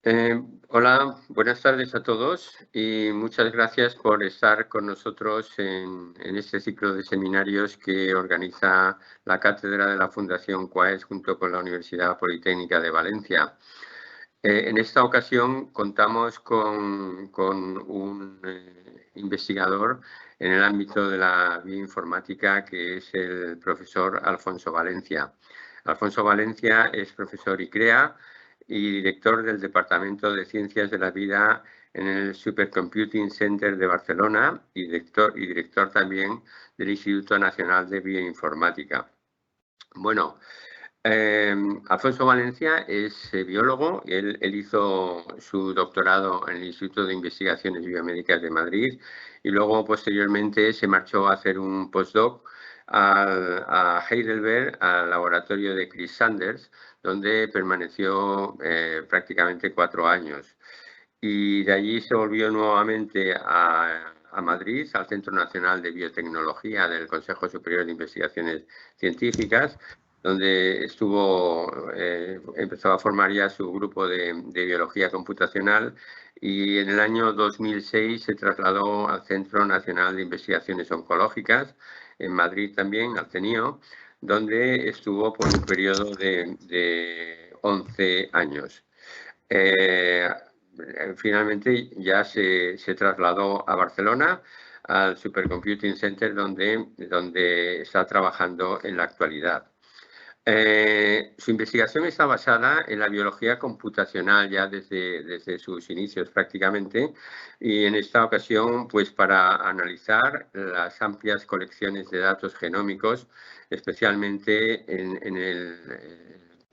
Hola, buenas tardes a todos y muchas gracias por estar con nosotros en este ciclo de seminarios que organiza la Cátedra de la Fundación CUAES junto con la Universidad Politécnica de Valencia. En esta ocasión contamos con un investigador en el ámbito de la bioinformática que es el profesor Alfonso Valencia. Alfonso Valencia es profesor ICREA y director del Departamento de Ciencias de la Vida en el Supercomputing Center de Barcelona y director también del Instituto Nacional de Bioinformática. Bueno, Alfonso Valencia es biólogo. Él hizo su doctorado en el Instituto de Investigaciones Biomédicas de Madrid y luego posteriormente se marchó a hacer un postdoc a Heidelberg, al laboratorio de Chris Sanders, donde permaneció prácticamente 4 años. Y de allí se volvió nuevamente a Madrid, al Centro Nacional de Biotecnología del Consejo Superior de Investigaciones Científicas, donde empezó a formar ya su grupo de biología computacional, y en el año 2006 se trasladó al Centro Nacional de Investigaciones Oncológicas, en Madrid también, al CENIO, donde estuvo por un periodo de 11 años. Finalmente ya se trasladó a Barcelona, al Supercomputing Center, donde está trabajando en la actualidad. Su investigación está basada en la biología computacional ya desde sus inicios prácticamente, y en esta ocasión pues para analizar las amplias colecciones de datos genómicos, especialmente en el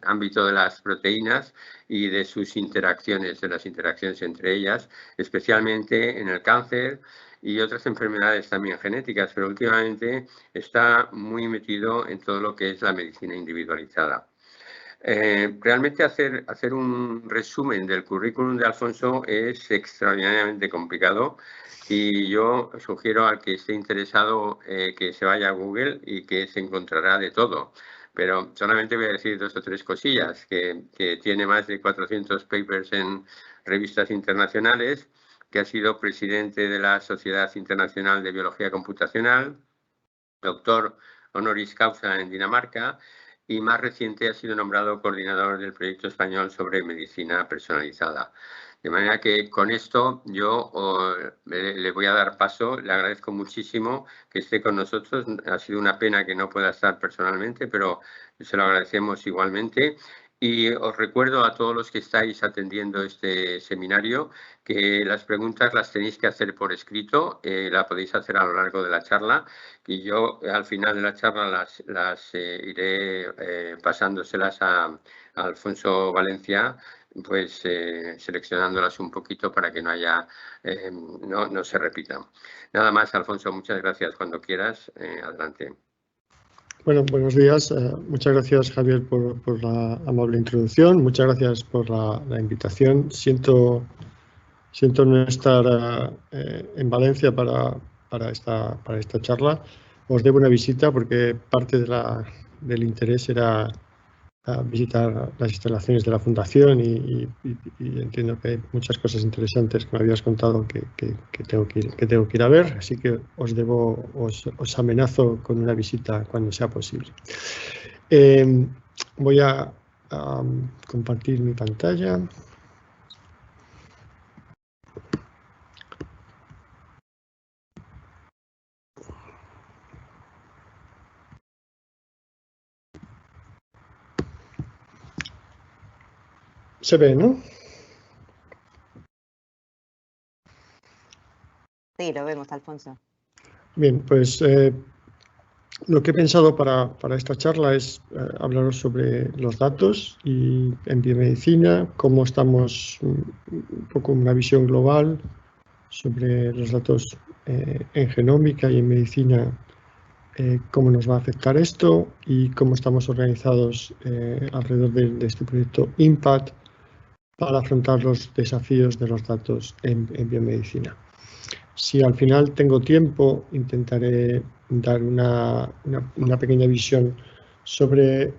ámbito de las proteínas y de sus interacciones, de las interacciones entre ellas, especialmente en el cáncer y otras enfermedades también genéticas, pero últimamente está muy metido en todo lo que es la medicina individualizada. Realmente hacer un resumen del currículum de Alfonso es extraordinariamente complicado, y yo sugiero al que esté interesado que se vaya a Google y que se encontrará de todo. Pero solamente voy a decir 2 o 3 cosillas, que tiene más de 400 papers en revistas internacionales, que ha sido presidente de la Sociedad Internacional de Biología Computacional, doctor honoris causa en Dinamarca, y más reciente ha sido nombrado coordinador del proyecto español sobre medicina personalizada. De manera que con esto yo le voy a dar paso. Le agradezco muchísimo que esté con nosotros. Ha sido una pena que no pueda estar personalmente, pero se lo agradecemos igualmente. Y os recuerdo a todos los que estáis atendiendo este seminario que las preguntas las tenéis que hacer por escrito, la podéis hacer a lo largo de la charla, y yo al final de la charla las iré pasándoselas a Alfonso Valencia, pues seleccionándolas un poquito para que no se repitan. Nada más, Alfonso, muchas gracias. Cuando quieras, adelante. Bueno, buenos días. Muchas gracias, Javier, por la amable introducción. Muchas gracias por la invitación. Siento no estar en Valencia para esta charla. Os debo una visita porque parte del interés era visitar las instalaciones de la Fundación, y entiendo que hay muchas cosas interesantes que me habías contado que tengo que ir a ver, así que os amenazo con una visita cuando sea posible. Voy a compartir mi pantalla. Se ve, ¿no? Sí, lo vemos, Alfonso. Bien, pues lo que he pensado para esta charla es hablaros sobre los datos y en biomedicina, cómo estamos, un poco una visión global sobre los datos en genómica y en medicina, cómo nos va a afectar esto y cómo estamos organizados alrededor de este proyecto IMPACT para afrontar los desafíos de los datos en biomedicina. Si al final tengo tiempo, intentaré dar una pequeña visión sobre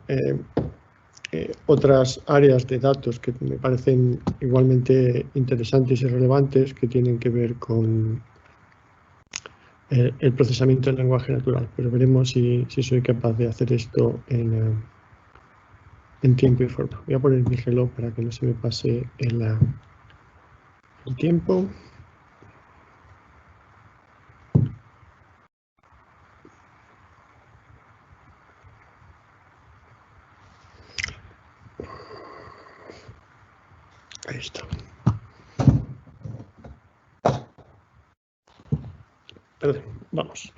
otras áreas de datos que me parecen igualmente interesantes y relevantes, que tienen que ver con el procesamiento del lenguaje natural, pero veremos si soy capaz de hacer esto en tiempo y forma. Voy a poner mi reloj para que no se me pase el tiempo. Ahí está. Perdón, vamos.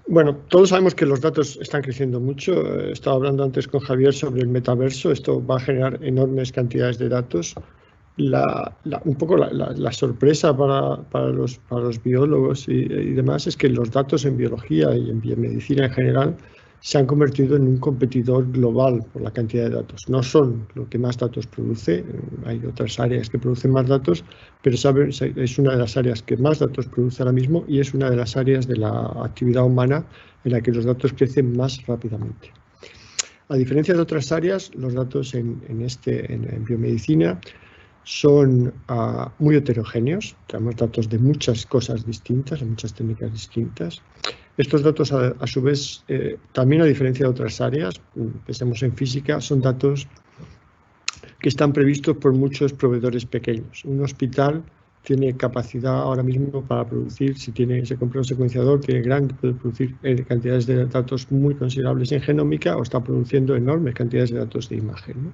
Bueno, todos sabemos que los datos están creciendo mucho. Estaba hablando antes con Javier sobre el metaverso. Esto va a generar enormes cantidades de datos. Un poco la sorpresa para los biólogos y demás es que los datos en biología y en biomedicina en general se han convertido en un competidor global por la cantidad de datos. No son lo que más datos produce, hay otras áreas que producen más datos, pero es una de las áreas que más datos produce ahora mismo y es una de las áreas de la actividad humana en la que los datos crecen más rápidamente. A diferencia de otras áreas, los datos en biomedicina son muy heterogéneos. Tenemos datos de muchas cosas distintas, de muchas técnicas distintas. Estos datos, a su vez, también a diferencia de otras áreas, pensemos en física, son datos que están previstos por muchos proveedores pequeños. Un hospital tiene capacidad ahora mismo para producir, si se compra un secuenciador, puede producir cantidades de datos muy considerables en genómica o está produciendo enormes cantidades de datos de imagen, ¿no?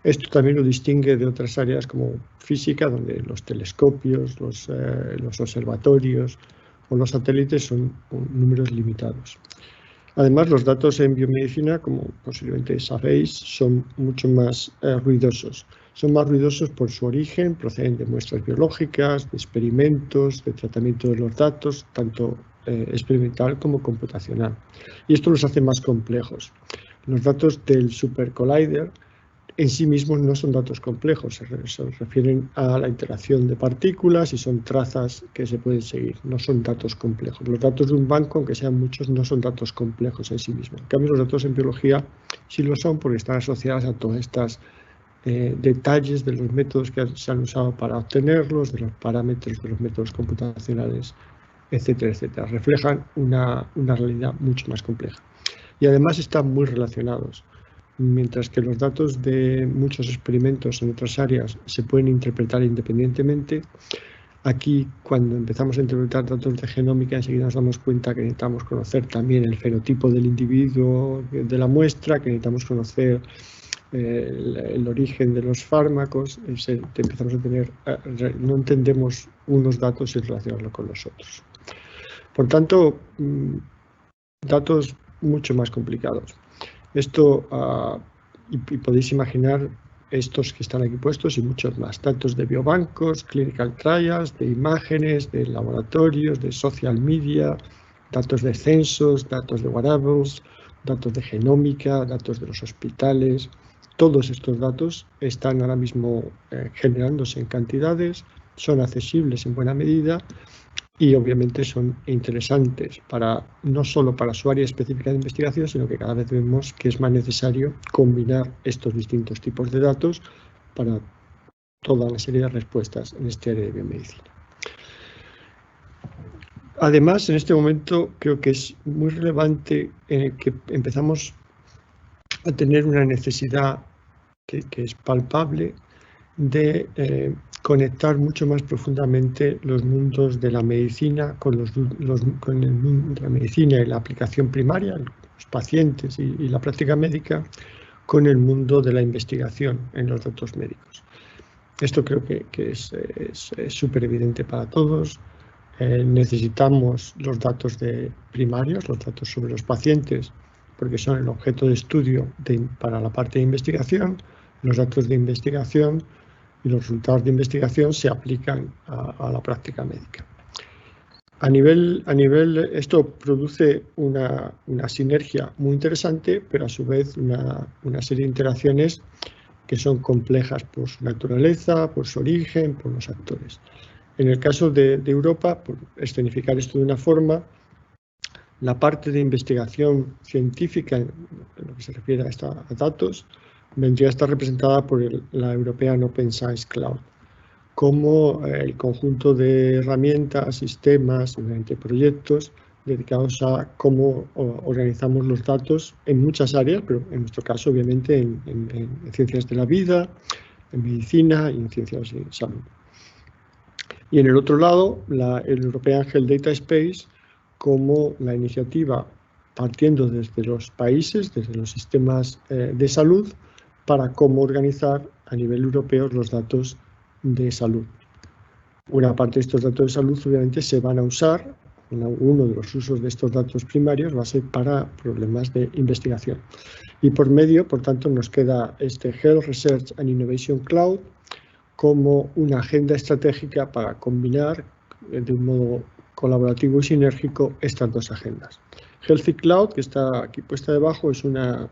Esto también lo distingue de otras áreas como física, donde los telescopios, los observatorios o los satélites son números limitados. Además, los datos en biomedicina, como posiblemente sabéis, son mucho más ruidosos. Son más ruidosos por su origen, proceden de muestras biológicas, de experimentos, de tratamiento de los datos, tanto experimental como computacional. Y esto los hace más complejos. Los datos del Super Collider en sí mismos no son datos complejos, se refieren a la interacción de partículas y son trazas que se pueden seguir, no son datos complejos. Los datos de un banco, aunque sean muchos, no son datos complejos en sí mismos. En cambio, los datos en biología sí lo son porque están asociados a todos estos detalles de los métodos que se han usado para obtenerlos, de los parámetros de los métodos computacionales, etcétera, etcétera. Reflejan una realidad mucho más compleja. Y además están muy relacionados. Mientras que los datos de muchos experimentos en otras áreas se pueden interpretar independientemente, aquí cuando empezamos a interpretar datos de genómica enseguida nos damos cuenta que necesitamos conocer también el fenotipo del individuo de la muestra, que necesitamos conocer el origen de los fármacos, empezamos a tener, no entendemos unos datos sin relacionarlo con los otros. Por tanto, datos mucho más complicados. Esto, y podéis imaginar estos que están aquí puestos y muchos más, datos de biobancos, clinical trials, de imágenes, de laboratorios, de social media, datos de censos, datos de wearables, datos de genómica, datos de los hospitales. Todos estos datos están ahora mismo generándose en cantidades, son accesibles en buena medida y obviamente son interesantes no solo para su área específica de investigación, sino que cada vez vemos que es más necesario combinar estos distintos tipos de datos para toda una serie de respuestas en este área de biomedicina. Además, en este momento creo que es muy relevante que empezamos a tener una necesidad que es palpable de conectar mucho más profundamente los mundos de la medicina con el mundo de la medicina y la aplicación primaria, los pacientes y la práctica médica, con el mundo de la investigación en los datos médicos. Esto creo que es súper evidente para todos. Necesitamos los datos primarios, los datos sobre los pacientes, porque son el objeto de estudio para la parte de investigación. Los datos de investigación y los resultados de investigación se aplican a la práctica médica. A nivel esto produce una sinergia muy interesante, pero a su vez una serie de interacciones que son complejas por su naturaleza, por su origen, por los actores. En el caso de Europa, por escenificar esto de una forma, la parte de investigación científica, en lo que se refiere a datos, vendría a estar representada por la European Open Science Cloud, como el conjunto de herramientas, sistemas, obviamente proyectos dedicados a cómo organizamos los datos en muchas áreas, pero en nuestro caso obviamente en ciencias de la vida, en medicina y en ciencias de salud. Y en el otro lado, el European Health Data Space como la iniciativa partiendo desde los países, desde los sistemas de salud, para cómo organizar a nivel europeo los datos de salud. Una parte de estos datos de salud obviamente se van a usar, uno de los usos de estos datos primarios va a ser para problemas de investigación. Y por medio, por tanto, nos queda este Health Research and Innovation Cloud como una agenda estratégica para combinar de un modo colaborativo y sinérgico estas dos agendas. Healthy Cloud, que está aquí puesta debajo, es una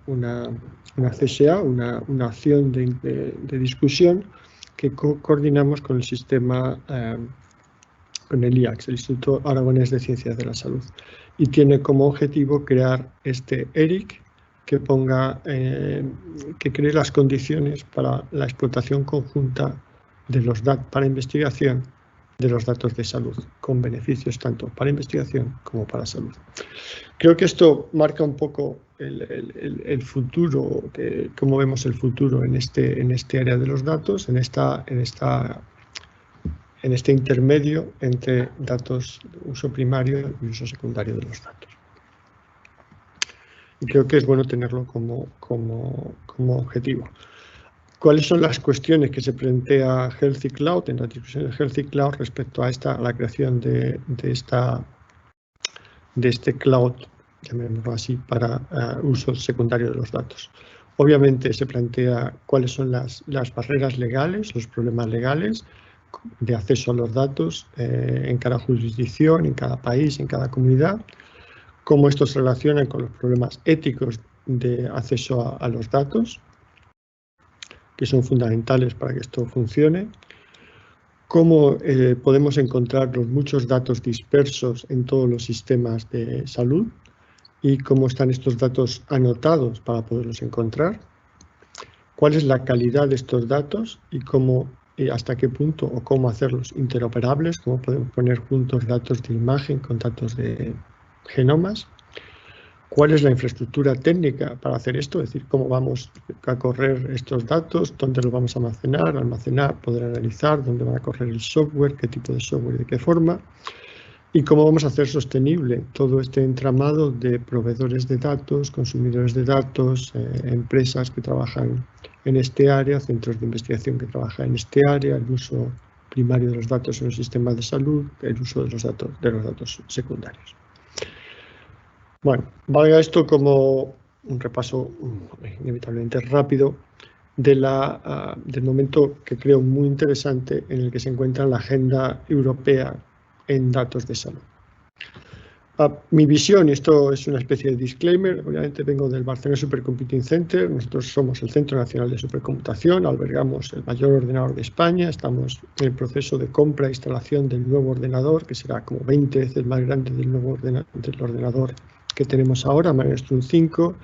CSA, una acción de discusión que coordinamos con el sistema, con el IACS, el Instituto Aragonés de Ciencias de la Salud, y tiene como objetivo crear este ERIC que que cree las condiciones para la explotación conjunta de los datos para investigación de los datos de salud, con beneficios tanto para investigación como para salud. Creo que esto marca un poco el futuro, cómo vemos el futuro en este área de los datos, en este intermedio entre datos de uso primario y uso secundario de los datos. Y creo que es bueno tenerlo como objetivo. ¿Cuáles son las cuestiones que se plantea Healthy Cloud en la discusión de Healthy Cloud respecto a la creación de este cloud, llamémoslo así, para uso secundario de los datos? Obviamente se plantea cuáles son las barreras legales, los problemas legales de acceso a los datos en cada jurisdicción, en cada país, en cada comunidad, cómo estos se relacionan con los problemas éticos de acceso a los datos, que son fundamentales para que esto funcione, cómo podemos encontrar los muchos datos dispersos en todos los sistemas de salud y cómo están estos datos anotados para poderlos encontrar, cuál es la calidad de estos datos y cómo, hasta qué punto o cómo hacerlos interoperables, cómo podemos poner juntos datos de imagen con datos de genomas. ¿Cuál es la infraestructura técnica para hacer esto? Es decir, cómo vamos a correr estos datos, dónde los vamos a almacenar, poder analizar, dónde va a correr el software, qué tipo de software y de qué forma. Y cómo vamos a hacer sostenible todo este entramado de proveedores de datos, consumidores de datos, empresas que trabajan en este área, centros de investigación que trabajan en este área, el uso primario de los datos en los sistemas de salud, el uso de los datos secundarios. Bueno, valga esto como un repaso inevitablemente rápido del momento que creo muy interesante en el que se encuentra la agenda europea en datos de salud. Mi visión, y esto es una especie de disclaimer, obviamente vengo del Barcelona Supercomputing Center, nosotros somos el Centro Nacional de Supercomputación, albergamos el mayor ordenador de España, estamos en el proceso de compra e instalación del nuevo ordenador, que será como 20 veces más grande del ordenador que tenemos ahora, Magnestrum 5,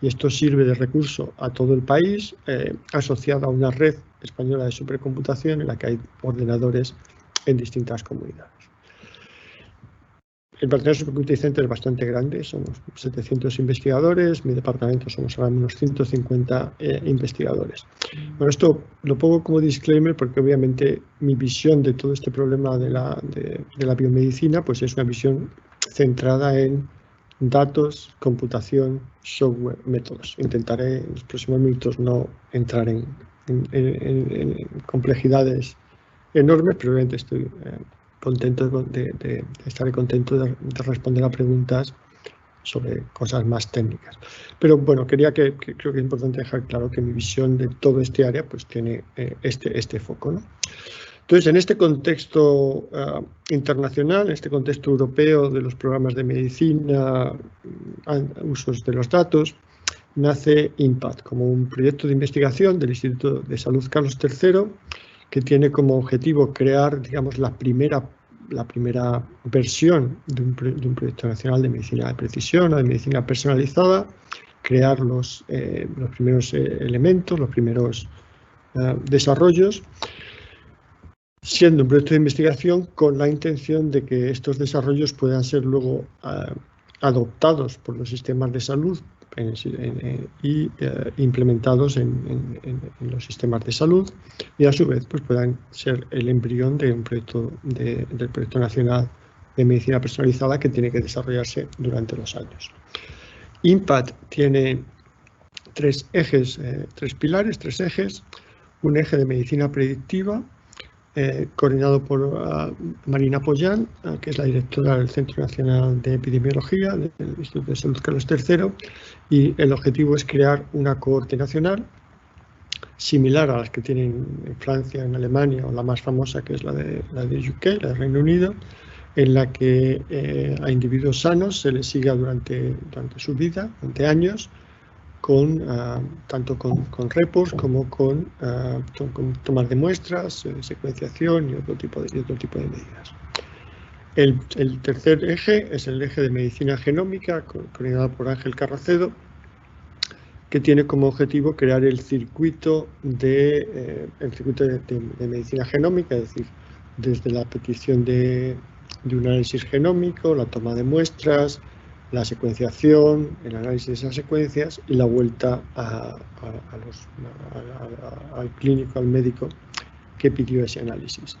y esto sirve de recurso a todo el país, asociado a una red española de supercomputación en la que hay ordenadores en distintas comunidades. El Barcelona Supercomputing Center es bastante grande, somos 700 investigadores, mi departamento somos ahora unos 150 investigadores. Bueno, esto lo pongo como disclaimer porque obviamente mi visión de todo este problema de la biomedicina pues es una visión centrada en datos, computación, software, métodos. Intentaré en los próximos minutos no entrar en complejidades enormes, pero obviamente estoy estaré contento de responder a preguntas sobre cosas más técnicas. Pero bueno, creo que es importante dejar claro que mi visión de todo este área pues tiene este foco, ¿no? Entonces, en este contexto internacional, en este contexto europeo de los programas de medicina, usos de los datos, nace IMPACT como un proyecto de investigación del Instituto de Salud Carlos III que tiene como objetivo crear, digamos, la primera versión de un proyecto nacional de medicina de precisión o de medicina personalizada crear los primeros elementos, los primeros desarrollos, siendo un proyecto de investigación con la intención de que estos desarrollos puedan ser luego adoptados por los sistemas de salud y implementados en los sistemas de salud, y a su vez pues puedan ser el embrión de un proyecto del Proyecto Nacional de Medicina Personalizada que tiene que desarrollarse durante los años. IMPACT tiene tres pilares, tres ejes. Un eje de medicina predictiva, coordinado por Marina Pollán, que es la directora del Centro Nacional de Epidemiología del Instituto de Salud Carlos III, y el objetivo es crear una cohorte nacional similar a las que tienen en Francia, en Alemania, o la más famosa, que es la de UK, la de Reino Unido, en la que a individuos sanos se les siga durante su vida, durante años, tanto con reports como con tomas de muestras, secuenciación y otro tipo de medidas. El tercer eje es el eje de medicina genómica, coordinado por Ángel Carracedo, que tiene como objetivo crear el circuito de medicina genómica, es decir, desde la petición de un análisis genómico, la toma de muestras, la secuenciación, el análisis de esas secuencias y la vuelta al clínico, al médico que pidió ese análisis.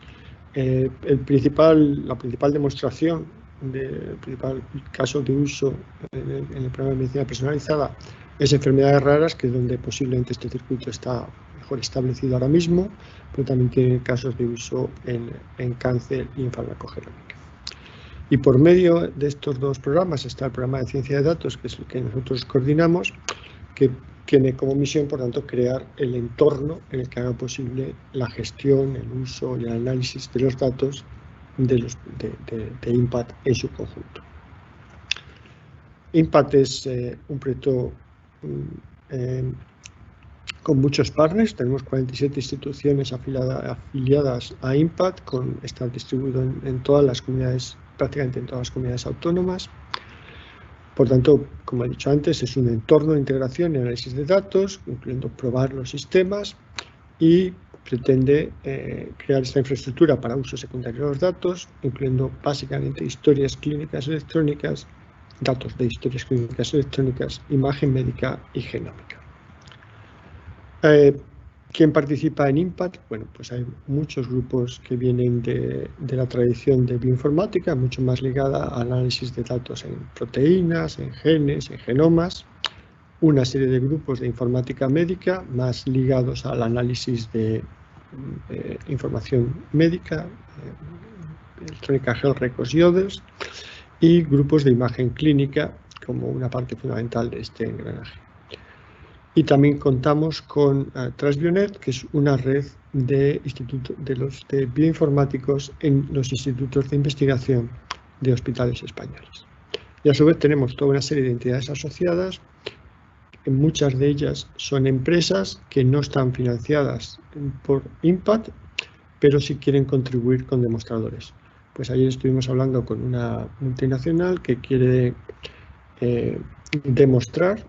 La principal demostración, el principal caso de uso en el programa de medicina personalizada es enfermedades raras, que es donde posiblemente este circuito está mejor establecido ahora mismo, pero también tiene casos de uso en cáncer y en farmacogenómica. Y por medio de estos dos programas está el programa de ciencia de datos, que es el que nosotros coordinamos, que tiene como misión, por tanto, crear el entorno en el que haga posible la gestión, el uso y el análisis de los datos de IMPACT en su conjunto. IMPACT es un proyecto con muchos partners. Tenemos 47 instituciones afiliadas a IMPACT, está distribuido en todas las comunidades, prácticamente en todas las comunidades autónomas. Por tanto, como he dicho antes, es un entorno de integración y análisis de datos, incluyendo probar los sistemas, y pretende crear esta infraestructura para uso secundario de los datos, incluyendo básicamente historias clínicas electrónicas, datos de historias clínicas electrónicas, imagen médica y genómica. ¿Quién participa en IMPACT? Bueno, pues hay muchos grupos que vienen de la tradición de bioinformática, mucho más ligada al análisis de datos en proteínas, en genes, en genomas. Una serie de grupos de informática médica más ligados al análisis de información médica, electrónica, health records y others, y grupos de imagen clínica como una parte fundamental de este engranaje. Y también contamos con Transbionet, que es una red de bioinformáticos en los institutos de investigación de hospitales españoles. Y a su vez tenemos toda una serie de entidades asociadas. Muchas de ellas son empresas que no están financiadas por IMPACT, pero sí quieren contribuir con demostradores. Pues ayer estuvimos hablando con una multinacional que quiere demostrar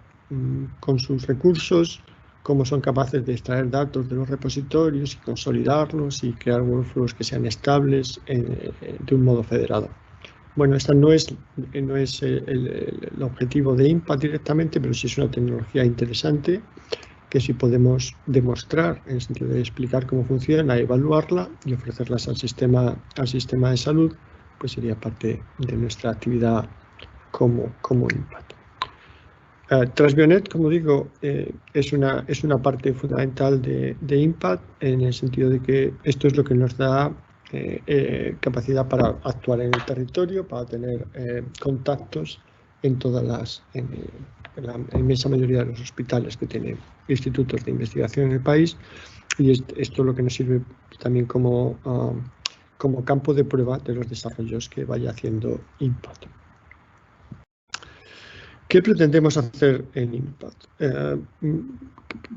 con sus recursos cómo son capaces de extraer datos de los repositorios y consolidarlos y crear workflows que sean estables de un modo federado. Bueno, esta no es el objetivo de IMPACT directamente, pero sí es una tecnología interesante que si podemos demostrar, en el sentido de explicar cómo funciona, evaluarla y ofrecerlas al sistema de salud, pues sería parte de nuestra actividad como IMPACT. Transbionet, como digo, es una parte fundamental de IMPACT, en el sentido de que esto es lo que nos da capacidad para actuar en el territorio, para tener contactos en la inmensa mayoría de los hospitales que tienen institutos de investigación en el país, y esto es lo que nos sirve también como campo de prueba de los desarrollos que vaya haciendo IMPACT. ¿Qué pretendemos hacer en IMPACT?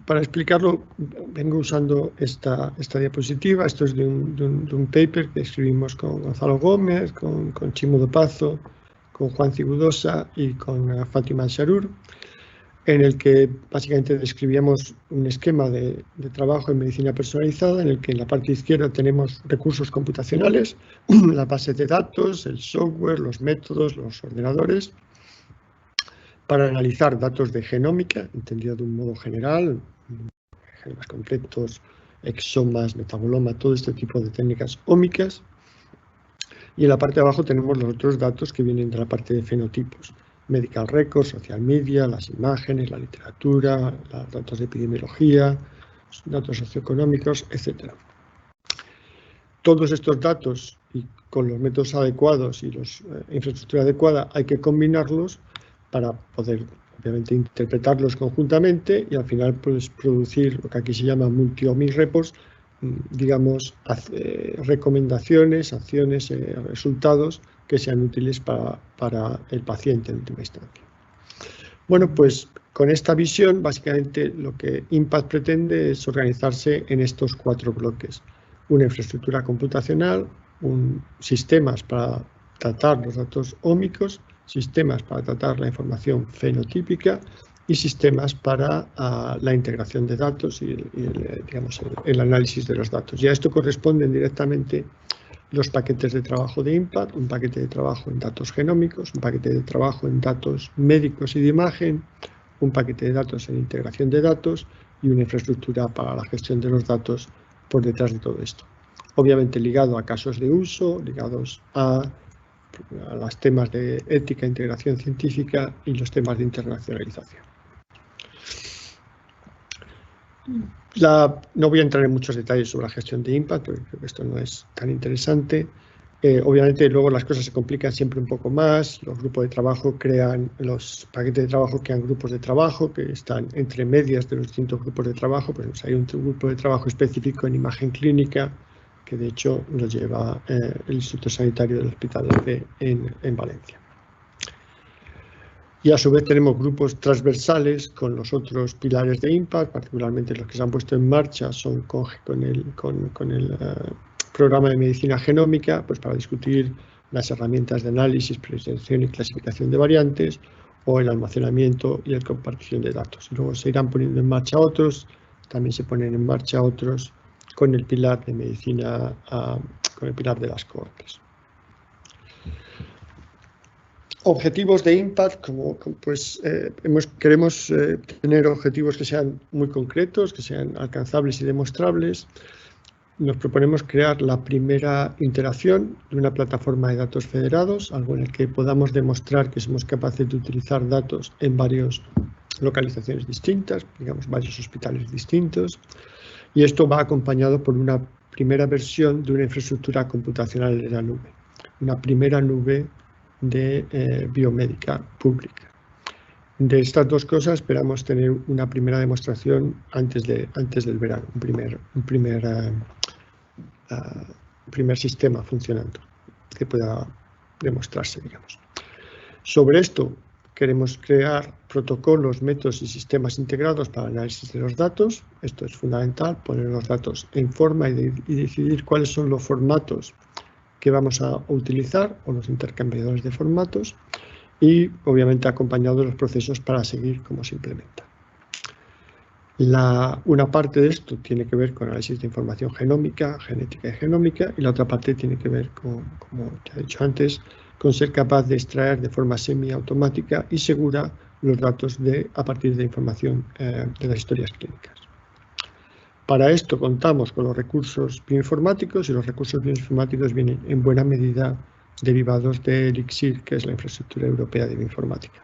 Para explicarlo, vengo usando esta diapositiva. Esto es de un paper que escribimos con Gonzalo Gómez, con Chimo Dopazo, con Juan Cigudosa y con Fátima Al-Sharur, en el que básicamente describíamos un esquema de trabajo en medicina personalizada, en el que en la parte izquierda tenemos recursos computacionales, las bases de datos, el software, los métodos, los ordenadores, para analizar datos de genómica, entendido de un modo general, genomas completos, exomas, metaboloma, todo este tipo de técnicas ómicas. Y en la parte de abajo tenemos los otros datos que vienen de la parte de fenotipos. Medical records, social media, las imágenes, la literatura, los datos de epidemiología, datos socioeconómicos, etc. Todos estos datos, y con los métodos adecuados y la infraestructura adecuada, hay que combinarlos para poder, obviamente, interpretarlos conjuntamente y al final pues, producir lo que aquí se llama multi-omics reports, digamos, recomendaciones, acciones, resultados que sean útiles para el paciente en última instancia. Bueno, pues con esta visión, básicamente lo que IMPACT pretende es organizarse en estos 4 bloques. Una infraestructura computacional, sistemas para tratar los datos ómicos, sistemas para tratar la información fenotípica y sistemas para la integración de datos y digamos, el análisis de los datos. Y a esto corresponden directamente los paquetes de trabajo de IMPACT, un paquete de trabajo en datos genómicos, un paquete de trabajo en datos médicos y de imagen, un paquete de datos en integración de datos y una infraestructura para la gestión de los datos por detrás de todo esto. Obviamente ligado a casos de uso, ligados a los temas de ética, integración científica y los temas de internacionalización. No voy a entrar en muchos detalles sobre la gestión de IMPACT, porque creo que esto no es tan interesante. Obviamente luego las cosas se complican siempre un poco más. Los grupos de trabajo los paquetes de trabajo crean grupos de trabajo que están entre medias de los distintos grupos de trabajo. Por ejemplo, hay un grupo de trabajo específico en imagen clínica, que de hecho lo lleva el Instituto Sanitario del Hospital en Valencia. Y a su vez tenemos grupos transversales con los otros pilares de IMPACT, particularmente los que se han puesto en marcha son con el programa de medicina genómica, pues para discutir las herramientas de análisis, predicción y clasificación de variantes, o el almacenamiento y la compartición de datos. Luego se irán poniendo en marcha otros, también se ponen en marcha otros con el pilar de medicina, con el pilar de las cohortes. Objetivos de IMPACT, queremos tener objetivos que sean muy concretos, que sean alcanzables y demostrables. Nos proponemos crear la primera interacción de una plataforma de datos federados, algo en el que podamos demostrar que somos capaces de utilizar datos en varias localizaciones distintas, digamos varios hospitales distintos, y esto va acompañado por una primera versión de una infraestructura computacional en la nube, una primera nube de biomédica pública. De estas dos cosas esperamos tener una primera demostración antes del verano, un primer sistema funcionando que pueda demostrarse, digamos. Sobre esto queremos crear protocolos, métodos y sistemas integrados para el análisis de los datos. Esto es fundamental, poner los datos en forma y decidir cuáles son los formatos que vamos a utilizar o los intercambiadores de formatos y obviamente acompañado de los procesos para seguir cómo se implementa. Una parte de esto tiene que ver con análisis de información genómica, genética y genómica, y la otra parte tiene que ver con, como ya he dicho antes, con ser capaz de extraer de forma semiautomática y segura los datos a partir de información de las historias clínicas. Para esto contamos con los recursos bioinformáticos y los recursos bioinformáticos vienen en buena medida derivados de Elixir, que es la infraestructura europea de bioinformática.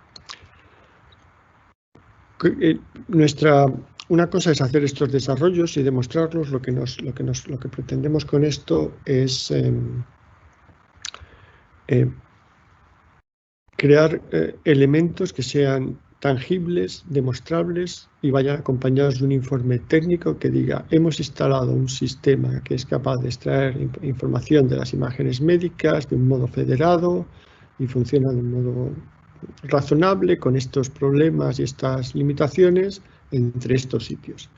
Una cosa es hacer estos desarrollos y demostrarlos. Lo que pretendemos con esto es crear elementos que sean tangibles, demostrables y vayan acompañados de un informe técnico que diga: hemos instalado un sistema que es capaz de extraer información de las imágenes médicas de un modo federado y funciona de un modo razonable con estos problemas y estas limitaciones entre estos sitios.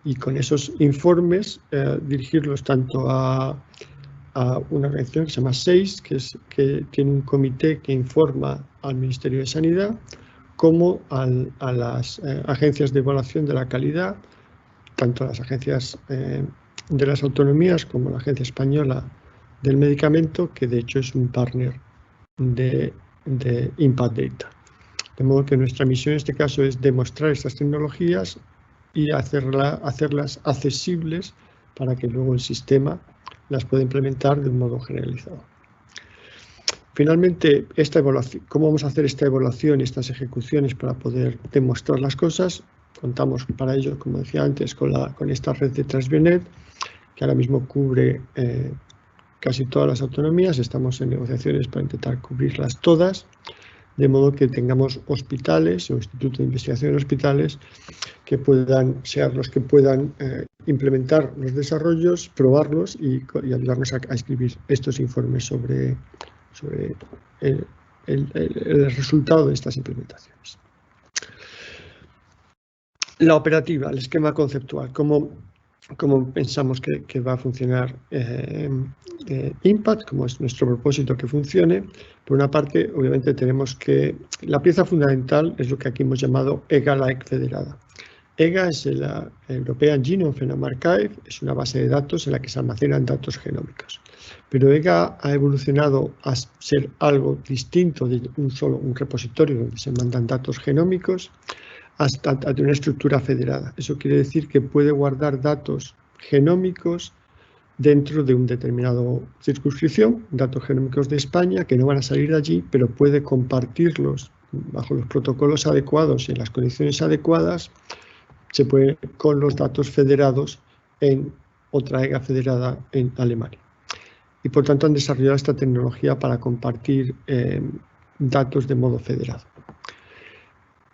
Y con esos informes dirigirlos tanto a una organización que se llama SEIS, que tiene un comité que informa al Ministerio de Sanidad, como a las agencias de evaluación de la calidad, tanto las agencias de las autonomías como la Agencia Española del Medicamento, que de hecho es un partner de Impact Data. De modo que nuestra misión en este caso es demostrar estas tecnologías y hacerlas accesibles para que luego el sistema las pueda implementar de un modo generalizado. Finalmente, esta evaluación, ¿cómo vamos a hacer esta evaluación y estas ejecuciones para poder demostrar las cosas? Contamos para ello, como decía antes, con esta red de Transbionet, que ahora mismo cubre casi todas las autonomías. Estamos en negociaciones para intentar cubrirlas todas, de modo que tengamos hospitales o institutos de investigación en hospitales que puedan ser los que puedan implementar los desarrollos, probarlos y ayudarnos a escribir estos informes sobre el resultado de estas implementaciones. La operativa, el esquema conceptual, cómo pensamos que va a funcionar Impact, cómo es nuestro propósito que funcione. Por una parte, obviamente tenemos que, la pieza fundamental es lo que aquí hemos llamado EGA-like federada. EGA es la European Genome Phenome Archive, es una base de datos en la que se almacenan datos genómicos. Pero EGA ha evolucionado a ser algo distinto de un repositorio donde se mandan datos genómicos hasta una estructura federada. Eso quiere decir que puede guardar datos genómicos dentro de un determinado circunscripción, datos genómicos de España que no van a salir de allí, pero puede compartirlos bajo los protocolos adecuados y en las condiciones adecuadas, se puede con los datos federados en otra EGA federada en Alemania. Y por tanto han desarrollado esta tecnología para compartir datos de modo federado.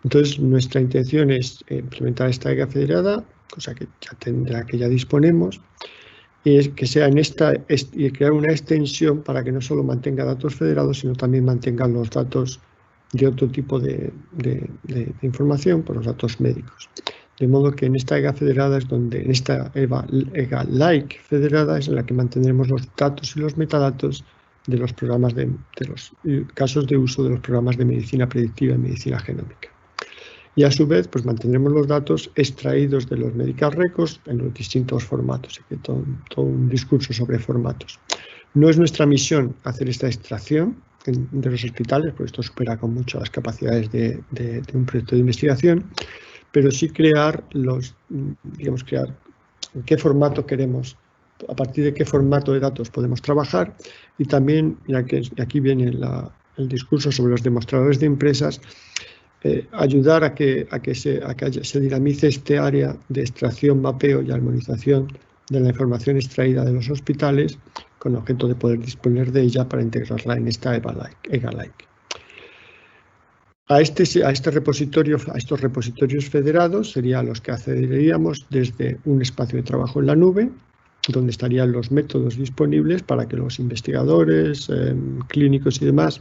Entonces nuestra intención es implementar esta EGA federada, cosa que ya disponemos, y es que sea y crear una extensión para que no solo mantenga datos federados, sino también mantenga los datos de otro tipo de información, por los datos médicos. De modo que en esta EGA federada es donde, en esta EGA-like federada es en la que mantendremos los datos y los metadatos de los programas de los casos de uso de los programas de medicina predictiva y medicina genómica. Y a su vez, pues mantendremos los datos extraídos de los medical records en los distintos formatos. Aquí todo un discurso sobre formatos. No es nuestra misión hacer esta extracción de los hospitales, porque esto supera con mucho las capacidades de un proyecto de investigación, pero sí crear crear en qué formato queremos, a partir de qué formato de datos podemos trabajar, y también, ya que aquí viene el discurso sobre los demostradores de empresas, ayudar a que se dinamice este área de extracción, mapeo y armonización de la información extraída de los hospitales, con objeto de poder disponer de ella para integrarla en esta EGA-like. A estos repositorios federados serían los que accederíamos desde un espacio de trabajo en la nube, donde estarían los métodos disponibles para que los investigadores, clínicos y demás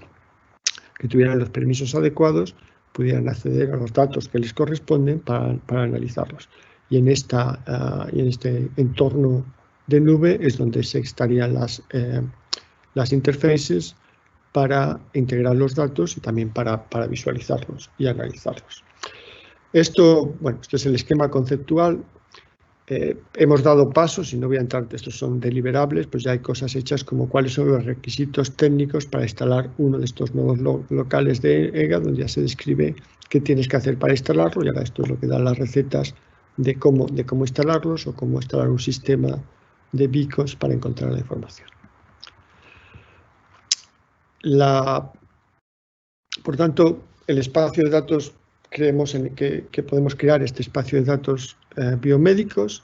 que tuvieran los permisos adecuados pudieran acceder a los datos que les corresponden para analizarlos. Y en este entorno de nube es donde se estarían las interfaces para integrar los datos y también para visualizarlos y analizarlos. Esto es el esquema conceptual. Hemos dado pasos, y no voy a entrar, estos son deliberables, pues ya hay cosas hechas como cuáles son los requisitos técnicos para instalar uno de estos nodos locales de EGA, donde ya se describe qué tienes que hacer para instalarlo, y ahora esto es lo que dan las recetas de cómo instalarlos o cómo instalar un sistema de beacons para encontrar la información. Por tanto, el espacio de datos, creemos en que podemos crear este espacio de datos biomédicos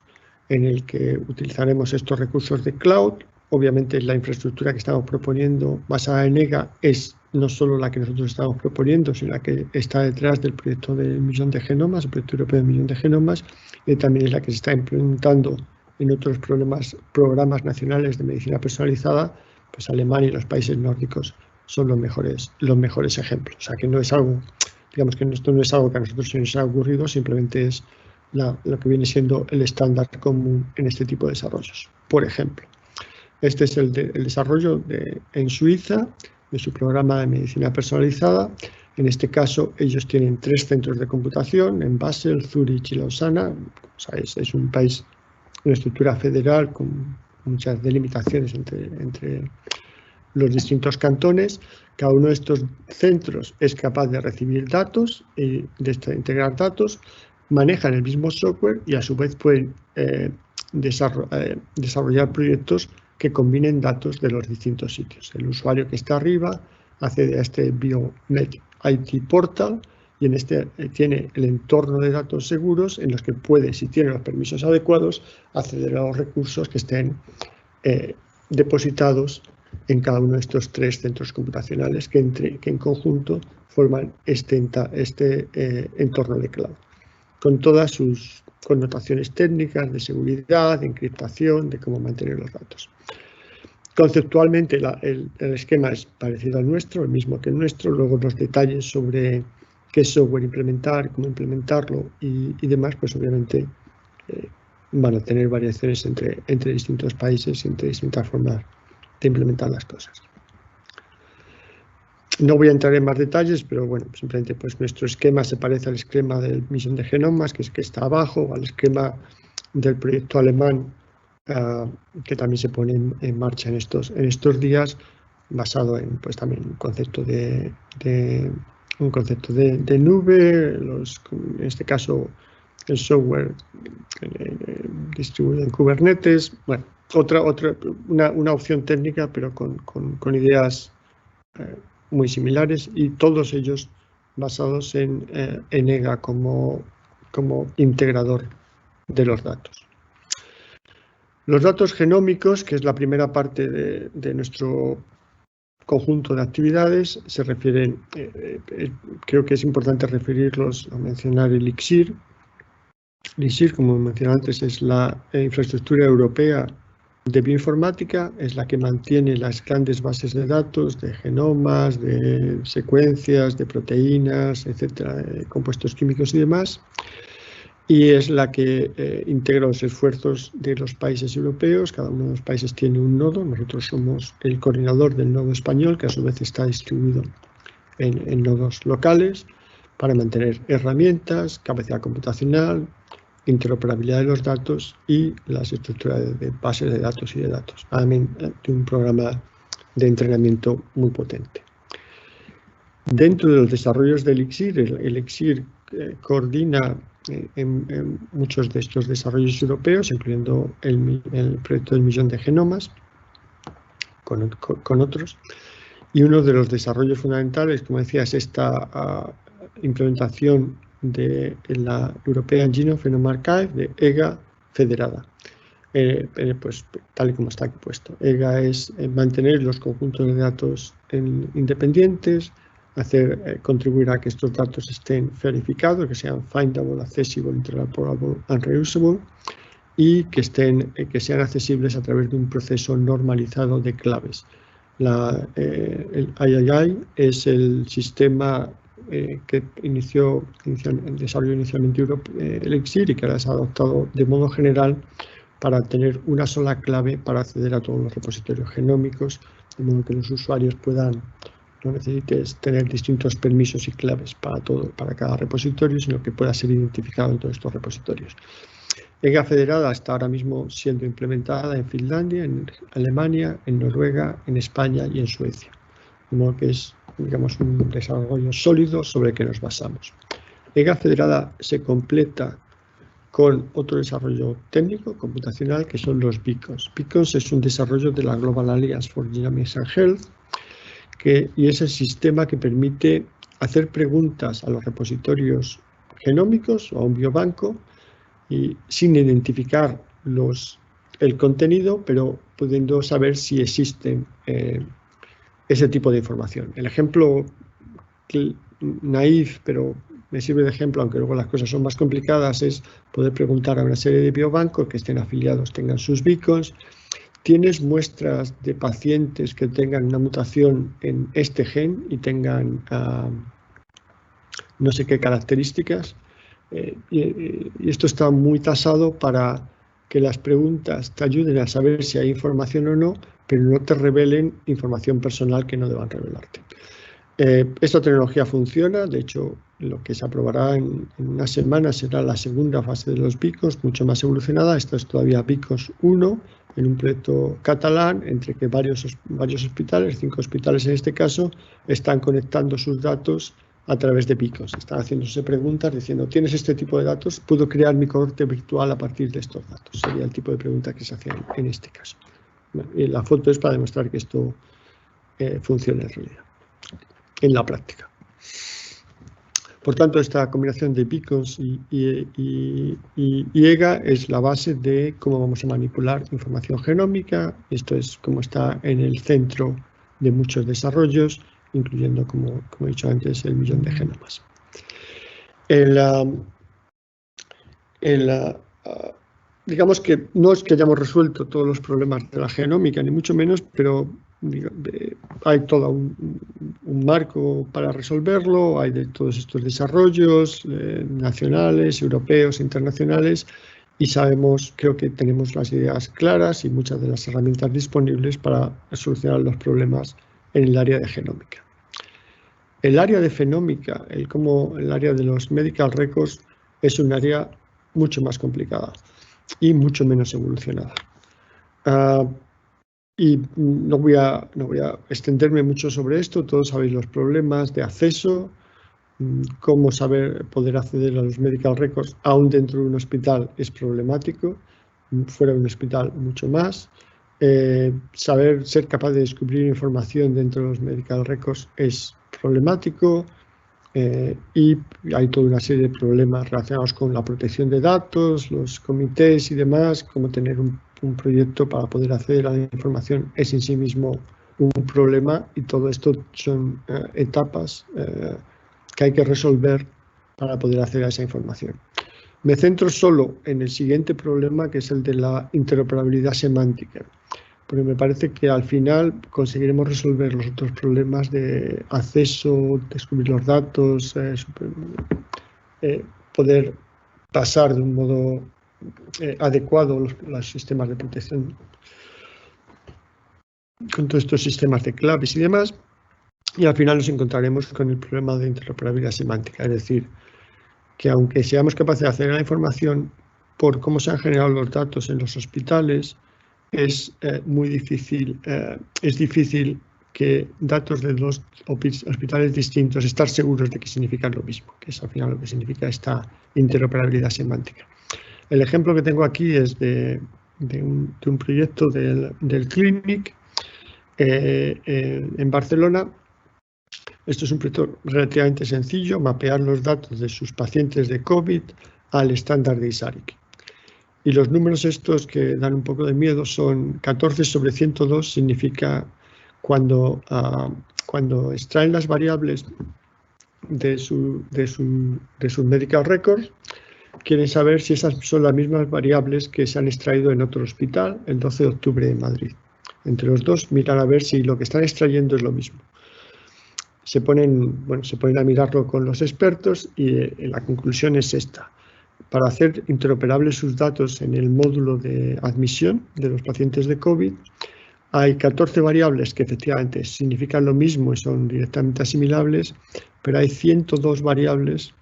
en el que utilizaremos estos recursos de cloud. Obviamente la infraestructura que estamos proponiendo basada en EGA es no solo la que nosotros estamos proponiendo, sino la que está detrás del proyecto del millón de genomas, el proyecto europeo del millón de genomas, y también es la que se está implementando en otros programas nacionales de medicina personalizada. Pues Alemania y los países nórdicos son los mejores ejemplos. O sea que no es algo, digamos que esto no es algo que a nosotros se nos ha ocurrido, simplemente es lo que viene siendo el estándar común en este tipo de desarrollos. Por ejemplo, este es el desarrollo en Suiza de su programa de medicina personalizada, En este caso, ellos tienen 3 centros de computación en Basel, Zúrich y Lausana. O sea, es un país, una estructura federal con muchas delimitaciones entre los distintos cantones. Cada uno de estos centros es capaz de recibir datos y de integrar datos, manejan el mismo software y a su vez pueden desarrollar proyectos que combinen datos de los distintos sitios. El usuario que está arriba accede a este Biomed IT Portal y en este tiene el entorno de datos seguros en los que puede, si tiene los permisos adecuados, acceder a los recursos que estén depositados en cada uno de estos 3 centros computacionales que en conjunto forman este entorno de cloud, con todas sus connotaciones técnicas de seguridad, de encriptación, de cómo mantener los datos. Conceptualmente el esquema es parecido al nuestro, el mismo que el nuestro. Luego los detalles sobre qué software implementar, cómo implementarlo y demás, pues obviamente van a tener variaciones entre distintos países y entre distintas formas de implementar las cosas. No voy a entrar en más detalles, pero bueno, simplemente pues nuestro esquema se parece al esquema del millón de genomas, que es que está abajo, al esquema del proyecto alemán que también se pone en marcha en estos días, basado en pues también un concepto de nube, en este caso el software distribuido en Kubernetes. Bueno, una opción técnica, pero con ideas muy similares, y todos ellos basados en EGA como integrador de los datos. Los datos genómicos, que es la primera parte de nuestro conjunto de actividades, se refieren, creo que es importante referirlos a mencionar Elixir. Elixir, como mencioné antes, es la infraestructura europea de bioinformática, es la que mantiene las grandes bases de datos de genomas, de secuencias, de proteínas, etcétera, de compuestos químicos y demás. Y es la que integra los esfuerzos de los países europeos. Cada uno de los países tiene un nodo. Nosotros somos el coordinador del nodo español, que a su vez está distribuido en nodos locales, para mantener herramientas, capacidad computacional, interoperabilidad de los datos y las estructuras de bases de datos y de datos, además de un programa de entrenamiento muy potente. Dentro de los desarrollos de Elixir, Elixir coordina en muchos de estos desarrollos europeos, incluyendo el proyecto del millón de genomas, con otros. Y uno de los desarrollos fundamentales, como decía, es esta implementación de la European Genome Archive, de EGA federada, pues tal y como está aquí puesto. EGA es mantener los conjuntos de datos independientes, contribuir a que estos datos estén verificados, que sean findable, accessible, interoperable and reusable, y que sean accesibles a través de un proceso normalizado de claves. El III es el sistema que desarrolló inicialmente Elixir y que ahora se ha adoptado de modo general para tener una sola clave para acceder a todos los repositorios genómicos, de modo que los usuarios no necesites tener distintos permisos y claves para cada repositorio, sino que pueda ser identificado en todos estos repositorios. EGA federada está ahora mismo siendo implementada en Finlandia, en Alemania, en Noruega, en España y en Suecia. De modo que es, digamos, un desarrollo sólido sobre el que nos basamos. EGA federada se completa con otro desarrollo técnico, computacional, que son los beacons. Beacons es un desarrollo de la Global Alliance for Genomics and Health, y es el sistema que permite hacer preguntas a los repositorios genómicos o a un biobanco y sin identificar el contenido, pero pudiendo saber si existen ese tipo de información. El ejemplo naif, pero me sirve de ejemplo, aunque luego las cosas son más complicadas, es poder preguntar a una serie de biobancos que estén afiliados, tengan sus beacons. ¿Tienes muestras de pacientes que tengan una mutación en este gen y tengan no sé qué características? Y esto está muy tasado para que las preguntas te ayuden a saber si hay información o no, pero no te revelen información personal que no deban revelarte. Esta tecnología funciona, de hecho, lo que se aprobará en unas semanas será la segunda fase de los BICOS, mucho más evolucionada. Esta es todavía BICOS 1, en un proyecto catalán, entre que varios hospitales, 5 hospitales en este caso, están conectando sus datos a través de BICOS. Están haciéndose preguntas diciendo, ¿tienes este tipo de datos? ¿Puedo crear mi cohorte virtual a partir de estos datos? Sería el tipo de pregunta que se hacía en este caso. Bueno, y la foto es para demostrar que esto funciona en realidad, en la práctica. Por tanto, esta combinación de BICOS y EGA es la base de cómo vamos a manipular información genómica. Esto es como está en el centro de muchos desarrollos, incluyendo, como he dicho antes, el 1.000.000 de genomas. Digamos que no es que hayamos resuelto todos los problemas de la genómica, ni mucho menos, pero hay todo un marco para resolverlo, hay de todos estos desarrollos nacionales, europeos, internacionales, y sabemos, creo que tenemos las ideas claras y muchas de las herramientas disponibles para solucionar los problemas en el área de genómica. El área de fenómica, el área de los medical records, es un área mucho más complicada y mucho menos evolucionada. Y no voy a extenderme mucho sobre esto. Todos sabéis los problemas de acceso, cómo poder acceder a los medical records aún dentro de un hospital es problemático, fuera de un hospital mucho más. Ser capaz de descubrir información dentro de los medical records es problemático. Y hay toda una serie de problemas relacionados con la protección de datos, los comités y demás. Cómo tener un proyecto para poder acceder a la información es en sí mismo un problema, y todo esto son etapas que hay que resolver para poder acceder a esa información. Me centro solo en el siguiente problema, que es el de la interoperabilidad semántica, porque me parece que al final conseguiremos resolver los otros problemas de acceso, descubrir los datos, poder pasar de un modo adecuado los sistemas de protección con todos estos sistemas de claves y demás, y al final nos encontraremos con el problema de interoperabilidad semántica, es decir, que aunque seamos capaces de acceder a la información por cómo se han generado los datos en los hospitales, es muy difícil, es difícil que datos de dos hospitales distintos estar seguros de que significan lo mismo, que es al final lo que significa esta interoperabilidad semántica. El ejemplo que tengo aquí es de un proyecto del Clinic en Barcelona. Esto es un proyecto relativamente sencillo, mapear los datos de sus pacientes de COVID al estándar de ISARIC. Y los números estos que dan un poco de miedo son 14/102, significa cuando extraen las variables de sus medical records, quieren saber si esas son las mismas variables que se han extraído en otro hospital el 12 de octubre en Madrid. Entre los dos miran a ver si lo que están extrayendo es lo mismo. Se ponen a mirarlo con los expertos y la conclusión es esta. Para hacer interoperables sus datos en el módulo de admisión de los pacientes de COVID, hay 14 variables que efectivamente significan lo mismo y son directamente asimilables, pero hay 102 variables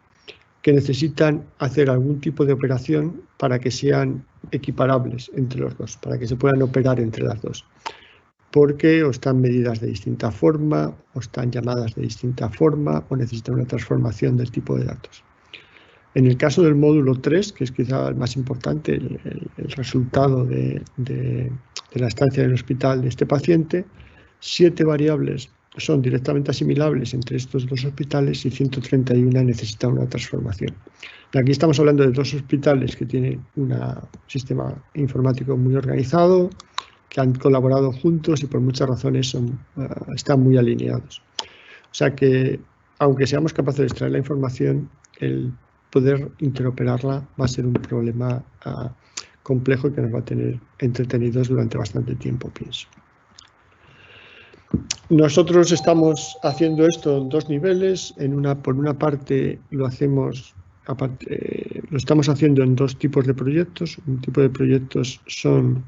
que necesitan hacer algún tipo de operación para que sean equiparables entre los dos, para que se puedan operar entre las dos. Porque o están medidas de distinta forma, o están llamadas de distinta forma, o necesitan una transformación del tipo de datos. En el caso del módulo 3, que es quizá el más importante, el resultado de la estancia en el hospital de este paciente, 7 variables son directamente asimilables entre estos dos hospitales y 131 necesitan una transformación. Aquí estamos hablando de dos hospitales que tienen un sistema informático muy organizado, que han colaborado juntos y por muchas razones están muy alineados. O sea que, aunque seamos capaces de extraer la información, el poder interoperarla va a ser un problema complejo y que nos va a tener entretenidos durante bastante tiempo, pienso. Nosotros estamos haciendo esto en dos niveles. Por una parte lo estamos haciendo en dos tipos de proyectos. Un tipo de proyectos son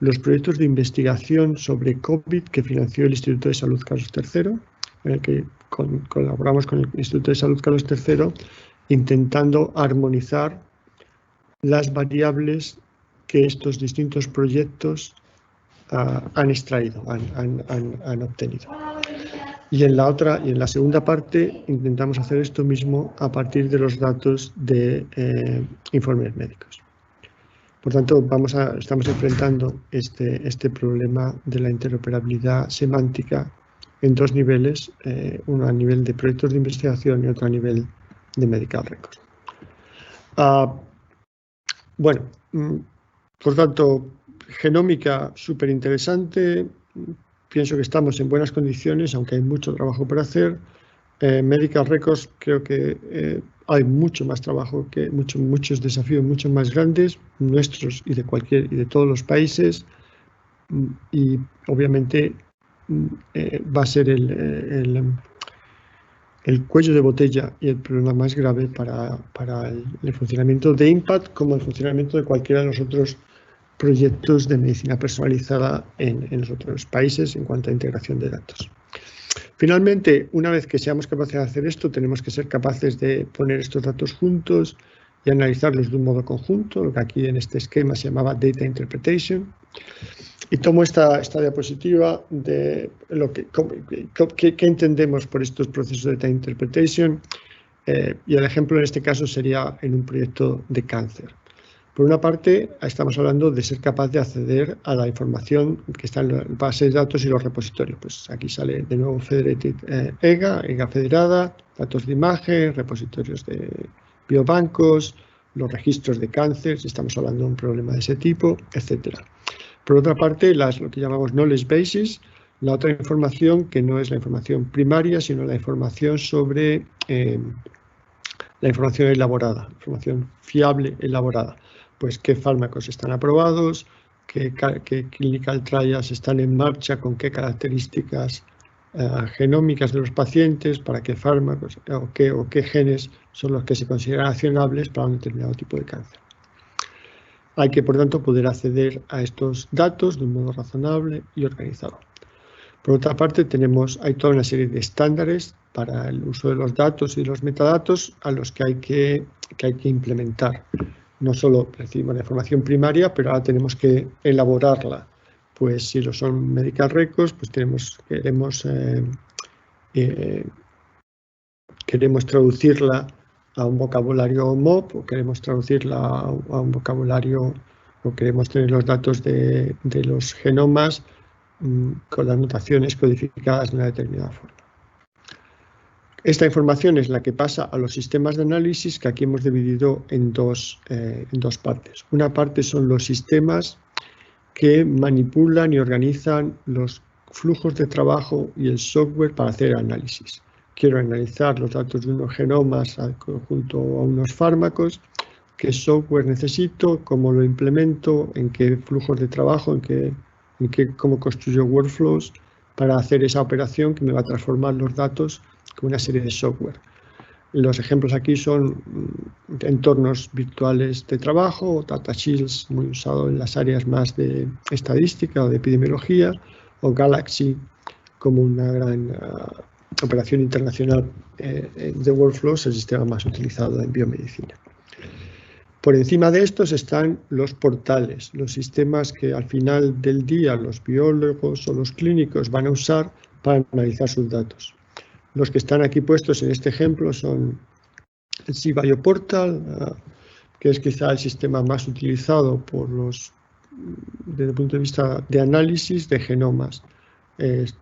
los proyectos de investigación sobre COVID que financió el Instituto de Salud Carlos III, en el que colaboramos con el Instituto de Salud Carlos III, intentando armonizar las variables que estos distintos proyectos han extraído, han obtenido. Y en la segunda parte intentamos hacer esto mismo a partir de los datos de informes médicos. Por tanto, estamos enfrentando este problema de la interoperabilidad semántica en dos niveles, uno a nivel de proyectos de investigación y otro a nivel de medical records. Bueno, por tanto, genómica súper interesante. Pienso que estamos en buenas condiciones, aunque hay mucho trabajo por hacer. Medical records, creo que hay mucho más trabajo, muchos desafíos mucho más grandes, nuestros y de todos los países. Y obviamente va a ser el cuello de botella y el problema más grave para el funcionamiento de IMPACT, como el funcionamiento de cualquiera de los otros proyectos de medicina personalizada en los otros países en cuanto a integración de datos. Finalmente, una vez que seamos capaces de hacer esto, tenemos que ser capaces de poner estos datos juntos y analizarlos de un modo conjunto, lo que aquí en este esquema se llamaba Data Interpretation. Y tomo esta diapositiva de qué entendemos por estos procesos de Data Interpretation, y el ejemplo en este caso sería en un proyecto de cáncer. Por una parte, estamos hablando de ser capaz de acceder a la información que está en la base de datos y los repositorios. Pues aquí sale de nuevo Federated EGA federada, datos de imagen, repositorios de biobancos, los registros de cáncer, si estamos hablando de un problema de ese tipo, etc. Por otra parte, lo que llamamos knowledge bases, la otra información que no es la información primaria, sino la información sobre la información elaborada, información fiable elaborada. Pues qué fármacos están aprobados, qué clinical trials están en marcha, con qué características genómicas de los pacientes, para qué fármacos o qué genes son los que se consideran accionables para un determinado tipo de cáncer. Hay que, por tanto, poder acceder a estos datos de un modo razonable y organizado. Por otra parte, hay toda una serie de estándares para el uso de los datos y los metadatos a los que hay que implementar. No solo recibimos la información primaria, pero ahora tenemos que elaborarla. Pues si lo son medical records, pues queremos traducirla a un vocabulario MOP, o queremos traducirla a un vocabulario, o queremos tener los datos de los genomas con las notaciones codificadas de una determinada forma. Esta información es la que pasa a los sistemas de análisis, que aquí hemos dividido en dos partes. Una parte son los sistemas que manipulan y organizan los flujos de trabajo y el software para hacer análisis. Quiero analizar los datos de unos genomas junto a unos fármacos, qué software necesito, cómo lo implemento, en qué flujos de trabajo, cómo construyo workflows para hacer esa operación que me va a transformar los datos con una serie de software. Los ejemplos aquí son entornos virtuales de trabajo, Data Shields, muy usado en las áreas más de estadística o de epidemiología, o Galaxy como una gran operación internacional de workflows, el sistema más utilizado en biomedicina. Por encima de estos están los portales, los sistemas que al final del día los biólogos o los clínicos van a usar para analizar sus datos. Los que están aquí puestos en este ejemplo son el SeaBioPortal, que es quizá el sistema más utilizado desde el punto de vista de análisis de genomas.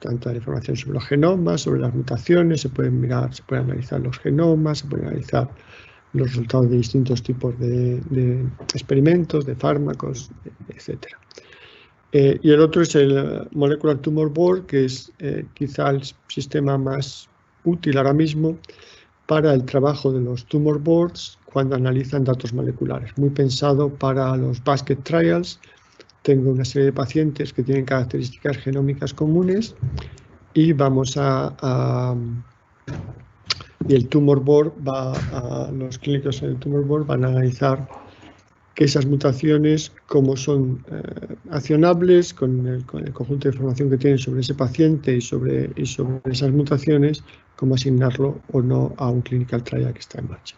Tanto la información sobre los genomas, sobre las mutaciones, se pueden analizar los genomas, se pueden analizar los resultados de distintos tipos de experimentos, de fármacos, etc. Y el otro es el Molecular Tumor Board, que es quizá el sistema más útil ahora mismo para el trabajo de los tumor boards cuando analizan datos moleculares. Muy pensado para los basket trials. Tengo una serie de pacientes que tienen características genómicas comunes y y el tumor board los clínicos en el tumor board van a analizar que esas mutaciones, cómo son accionables con el conjunto de información que tienen sobre ese paciente y sobre esas mutaciones, cómo asignarlo o no a un clinical trial que está en marcha.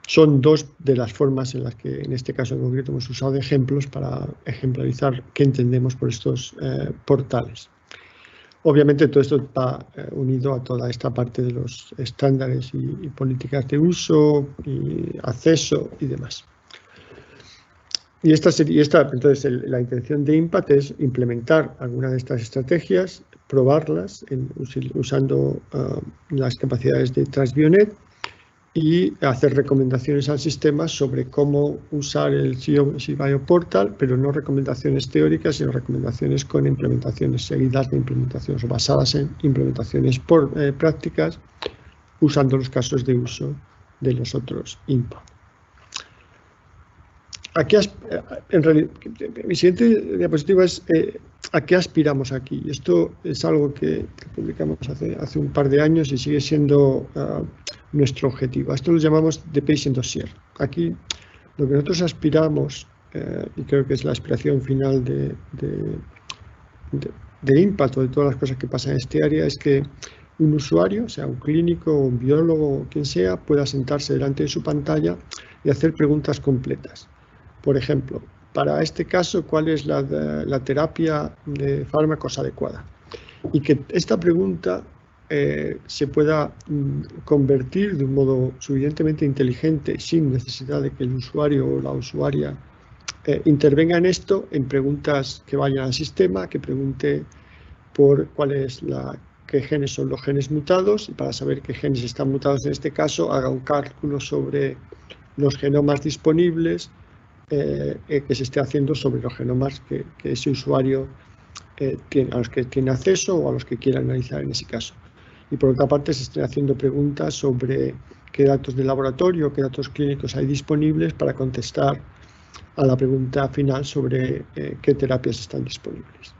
Son dos de las formas en las que, en este caso en concreto, hemos usado de ejemplos para ejemplarizar qué entendemos por estos portales. Obviamente todo esto está unido a toda esta parte de los estándares y políticas de uso y acceso y demás. Entonces, la intención de IMPACT es implementar alguna de estas estrategias, probarlas usando las capacidades de TransBioNet y hacer recomendaciones al sistema sobre cómo usar el CBio Portal, pero no recomendaciones teóricas, sino recomendaciones con implementaciones seguidas de implementaciones o basadas en implementaciones prácticas, usando los casos de uso de los otros IMPACT. Aquí, en realidad, mi siguiente diapositiva es a qué aspiramos aquí. Esto es algo que publicamos hace un par de años y sigue siendo nuestro objetivo. Esto lo llamamos The Patient Dossier. Aquí lo que nosotros aspiramos, y creo que es la aspiración final de IMPACT o de todas las cosas que pasan en este área, es que un usuario, sea un clínico, un biólogo o quien sea, pueda sentarse delante de su pantalla y hacer preguntas completas. Por ejemplo, para este caso, ¿cuál es la terapia de fármacos adecuada? Y que esta pregunta se pueda convertir de un modo suficientemente inteligente, sin necesidad de que el usuario o la usuaria intervenga en esto, en preguntas que vayan al sistema, que pregunte por qué genes son los genes mutados, y para saber qué genes están mutados en este caso, haga un cálculo sobre los genomas disponibles, que se esté haciendo sobre los genomas que ese usuario a los que tiene acceso o a los que quiera analizar en ese caso. Y por otra parte se estén haciendo preguntas sobre qué datos de laboratorio, qué datos clínicos hay disponibles para contestar a la pregunta final sobre qué terapias están disponibles.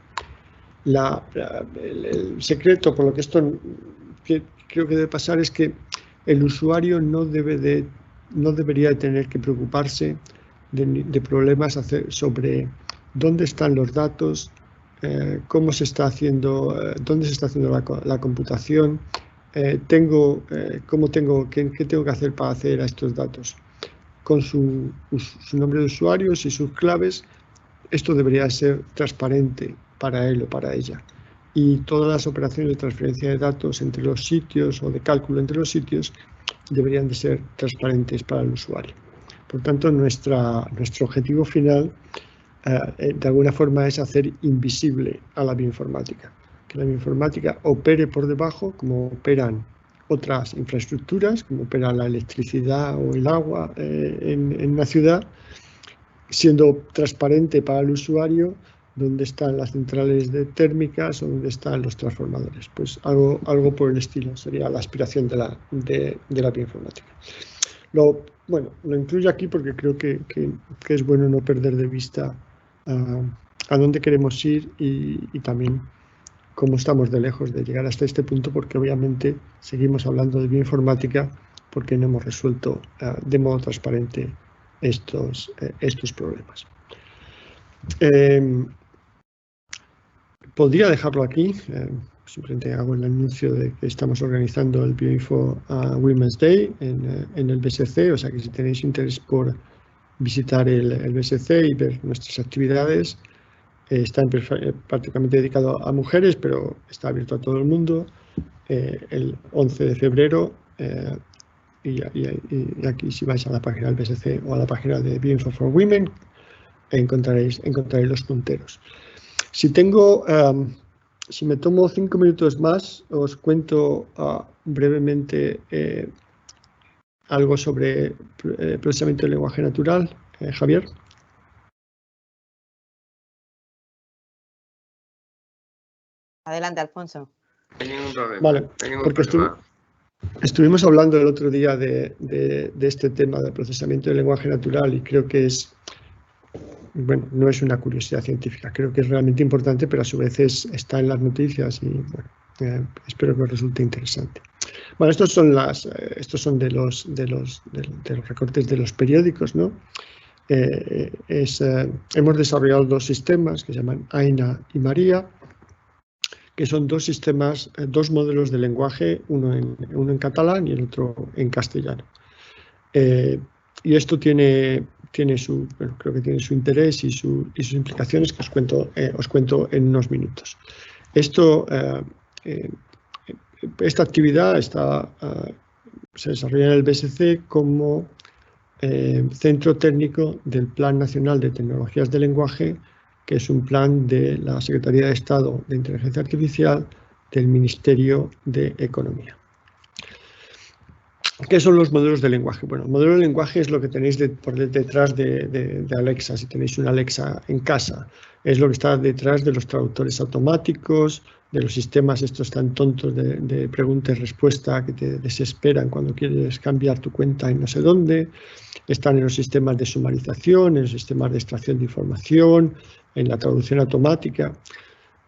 El secreto, por lo que esto creo que debe pasar, es que el usuario no debería de tener que preocuparse de problemas sobre dónde están los datos, cómo se está haciendo, dónde se está haciendo la computación, qué tengo que hacer para acceder a estos datos. Con su nombre de usuarios y sus claves, esto debería ser transparente para él o para ella. Y todas las operaciones de transferencia de datos entre los sitios o de cálculo entre los sitios deberían de ser transparentes para el usuario. Por tanto, nuestro objetivo final, de alguna forma, es hacer invisible a la bioinformática. Que la bioinformática opere por debajo, como operan otras infraestructuras, como opera la electricidad o el agua en una ciudad, siendo transparente para el usuario dónde están las centrales térmicas o dónde están los transformadores. Pues algo por el estilo sería la aspiración de la bioinformática. Lo incluyo aquí porque creo que es bueno no perder de vista a dónde queremos ir y también cómo estamos de lejos de llegar hasta este punto, porque obviamente seguimos hablando de bioinformática porque no hemos resuelto de modo transparente estos problemas. Podría dejarlo aquí. Simplemente hago el anuncio de que estamos organizando el Bioinfo Women's Day en el BSC, o sea que si tenéis interés por visitar el BSC y ver nuestras actividades, está prácticamente dedicado a mujeres, pero está abierto a todo el mundo, el 11 de febrero, y aquí si vais a la página del BSC o a la página de Bioinfo for Women, encontraréis los punteros. Si me tomo 5 minutos más, os cuento brevemente algo sobre procesamiento del lenguaje natural. Javier. Adelante, Alfonso. No hay ningún problema. Vale, porque estuvimos hablando el otro día de este tema del procesamiento del lenguaje natural y creo que bueno, no es una curiosidad científica, creo que es realmente importante, pero a su vez está en las noticias y bueno, espero que os resulte interesante. Bueno, estos son de los recortes de los periódicos, ¿no? hemos desarrollado dos sistemas que se llaman Aina y María, que son dos sistemas, dos modelos de lenguaje, uno en catalán y el otro en castellano. Y esto creo que tiene su interés y sus implicaciones que os cuento en unos minutos. Esta actividad se desarrolla en el BSC como centro técnico del Plan Nacional de Tecnologías de Lenguaje, que es un plan de la Secretaría de Estado de Inteligencia Artificial del Ministerio de Economía. ¿Qué son los modelos de lenguaje? Bueno, el modelo de lenguaje es lo que tenéis por detrás de Alexa, si tenéis una Alexa en casa. Es lo que está detrás de los traductores automáticos, de los sistemas estos tan tontos de pregunta y respuesta que te desesperan cuando quieres cambiar tu cuenta en no sé dónde. Están en los sistemas de sumarización, en los sistemas de extracción de información, en la traducción automática.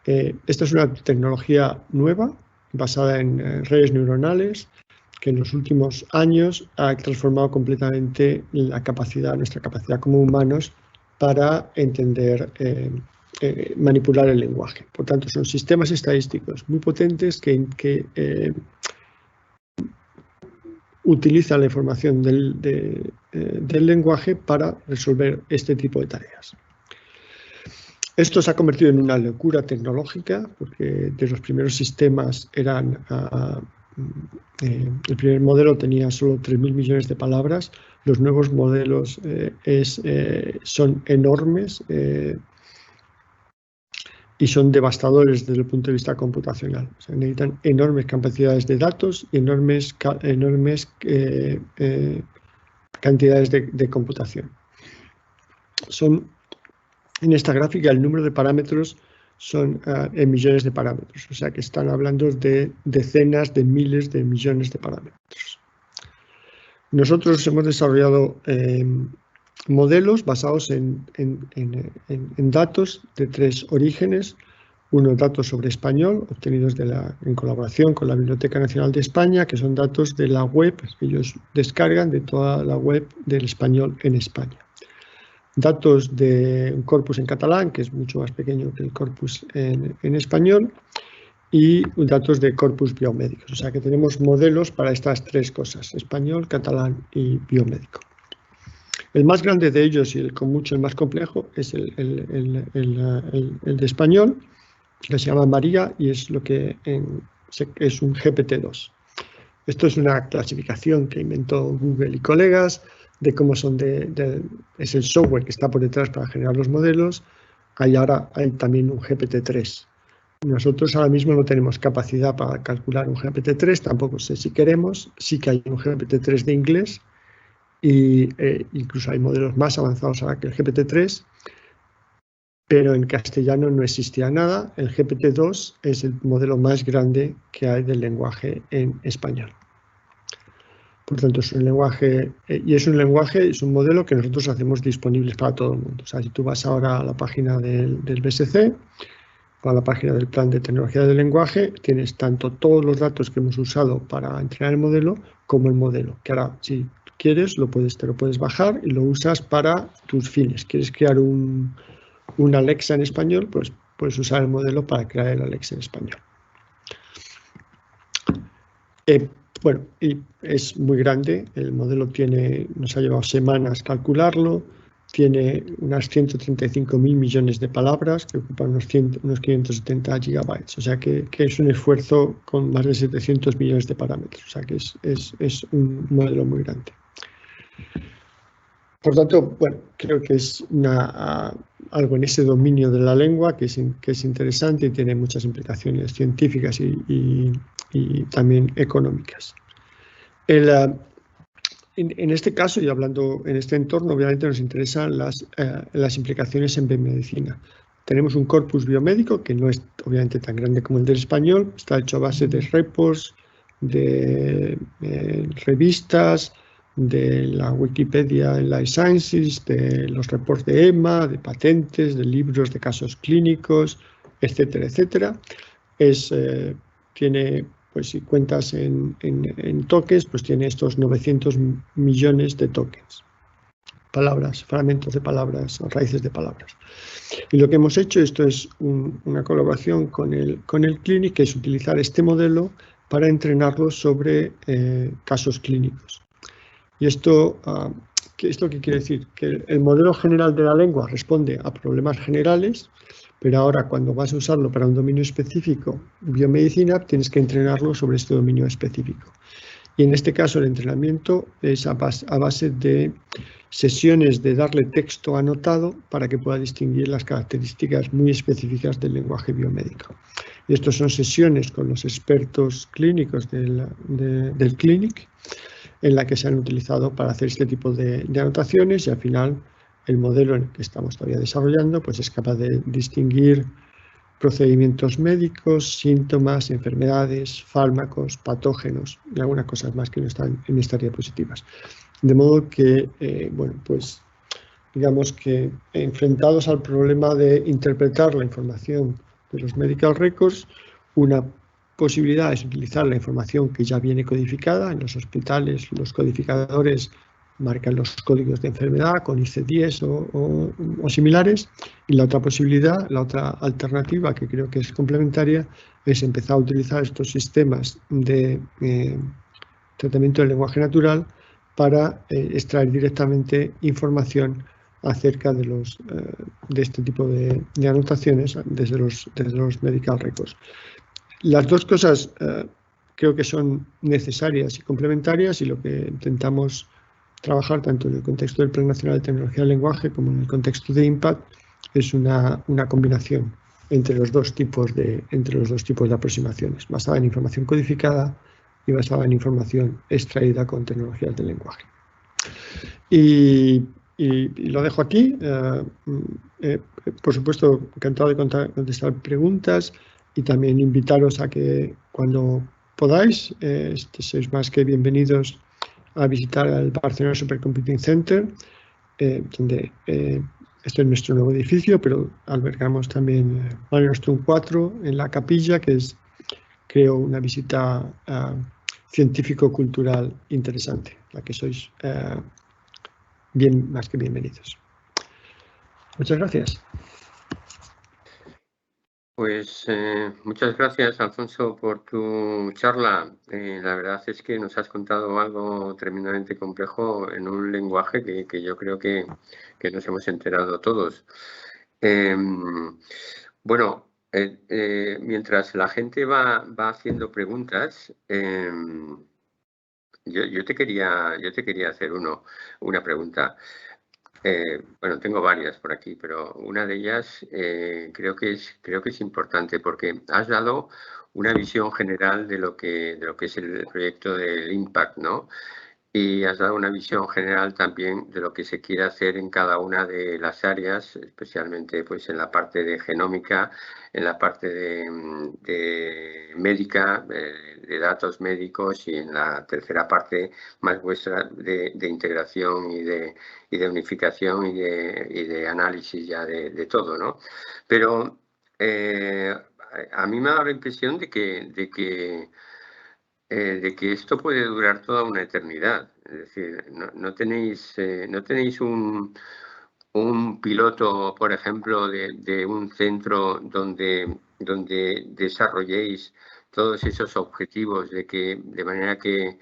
Esta es una tecnología nueva, basada en redes neuronales, que en los últimos años ha transformado completamente nuestra capacidad como humanos para entender, manipular el lenguaje. Por tanto, son sistemas estadísticos muy potentes que utilizan la información del lenguaje para resolver este tipo de tareas. Esto se ha convertido en una locura tecnológica, porque de los primeros sistemas el primer modelo tenía solo 3.000 millones de palabras. Los nuevos modelos son enormes y son devastadores desde el punto de vista computacional. O sea, necesitan enormes capacidades de datos y enormes cantidades de computación. En esta gráfica el número de parámetros son en millones de parámetros, o sea que están hablando de decenas de miles de millones de parámetros. Nosotros hemos desarrollado modelos basados en datos de tres orígenes. Uno, datos sobre español, obtenidos en colaboración con la Biblioteca Nacional de España, que son datos de la web que ellos descargan de toda la web del español en España. Datos de un corpus en catalán, que es mucho más pequeño que el corpus en español, y datos de corpus biomédicos. O sea que tenemos modelos para estas tres cosas: español, catalán y biomédico. El más grande de ellos y el más complejo es el de español, que se llama María y es lo que es un GPT-2. Esto es una clasificación que inventó Google y colegas de cómo son es el software que está por detrás para generar los modelos. Ahora hay también un GPT-3. Nosotros ahora mismo no tenemos capacidad para calcular un GPT-3, tampoco sé si queremos. Sí que hay un GPT-3 de inglés y incluso hay modelos más avanzados ahora que el GPT-3, pero en castellano no existía nada. El GPT-2 es el modelo más grande que hay del lenguaje en español. Por tanto, es un lenguaje, es un modelo que nosotros hacemos disponibles para todo el mundo. O sea, si tú vas ahora a la página del BSC o a la página del Plan de Tecnología del Lenguaje, tienes tanto todos los datos que hemos usado para entrenar el modelo, como el modelo, que ahora, si quieres, te lo puedes bajar y lo usas para tus fines. ¿Quieres crear un Alexa en español? Pues puedes usar el modelo para crear el Alexa en español. Bueno, y es muy grande, el modelo nos ha llevado semanas calcularlo, tiene unas 135.000 millones de palabras que ocupan unos 570 gigabytes, o sea que es un esfuerzo con más de 700 millones de parámetros, o sea que es un modelo muy grande. Por tanto, bueno, creo que es algo en ese dominio de la lengua que es interesante y tiene muchas implicaciones científicas y también económicas. En este caso, y hablando en este entorno, obviamente nos interesan las implicaciones en biomedicina. Tenemos un corpus biomédico que no es obviamente tan grande como el del español, está hecho a base de repos, de revistas, de la Wikipedia en Life Sciences, de los reports de EMA, de patentes, de libros de casos clínicos, etcétera, etcétera. Tiene, pues si cuentas en tokens, pues tiene estos 900 millones de tokens. palabras, fragmentos de palabras, raíces de palabras. Y lo que hemos hecho, esto es una colaboración con el Clinic, que es utilizar este modelo para entrenarlo sobre casos clínicos. Y esto, ¿qué es lo que quiere decir? Que el modelo general de la lengua responde a problemas generales, pero ahora cuando vas a usarlo para un dominio específico, biomedicina, tienes que entrenarlo sobre este dominio específico. Y en este caso el entrenamiento es a base de sesiones de darle texto anotado para que pueda distinguir las características muy específicas del lenguaje biomédico. Y estos son sesiones con los expertos clínicos del Clinic, en la que se han utilizado para hacer este tipo de anotaciones, y al final el modelo en el que estamos todavía desarrollando pues es capaz de distinguir procedimientos médicos, síntomas, enfermedades, fármacos, patógenos y algunas cosas más que no están en esta diapositivas. De modo que, bueno, pues digamos que enfrentados al problema de interpretar la información de los medical records, una posibilidad es utilizar la información que ya viene codificada. En los hospitales los codificadores marcan los códigos de enfermedad con IC10 o similares, y la otra posibilidad, la otra alternativa que creo que es complementaria, es empezar a utilizar estos sistemas de tratamiento del lenguaje natural para extraer directamente información acerca de este tipo de anotaciones desde los medical records. Las dos cosas creo que son necesarias y complementarias, y lo que intentamos trabajar tanto en el contexto del Plan Nacional de Tecnología del Lenguaje como en el contexto de IMPACT es una combinación entre los dos tipos de aproximaciones, basada en información codificada y basada en información extraída con tecnologías del lenguaje. Y lo dejo aquí. Por supuesto, encantado de contestar preguntas, y también invitaros a que cuando podáis, sois más que bienvenidos a visitar el Barcelona Supercomputing Center, donde este es nuestro nuevo edificio, pero albergamos también Malienstrom 4 en la capilla, que es, creo, una visita científico-cultural interesante, la que sois más que bienvenidos. Muchas gracias. Pues muchas gracias, Alfonso, por tu charla. La verdad es que nos has contado algo tremendamente complejo en un lenguaje que yo creo que nos hemos enterado todos. Bueno, mientras la gente va haciendo preguntas, yo te quería hacer una pregunta. Bueno, tengo varias por aquí, pero una de ellas creo que es importante, porque has dado una visión general de lo que es el proyecto del IMPACT, ¿no? Y has dado una visión general también de lo que se quiere hacer en cada una de las áreas, especialmente pues en la parte de genómica, en la parte de médica, de datos médicos, y en la tercera parte más vuestra de integración y de unificación y de análisis ya de todo, ¿no? Pero a mí me ha dado la impresión de que esto puede durar toda una eternidad. Es decir, no tenéis un piloto, por ejemplo, de un centro donde desarrolléis todos esos objetivos, de manera que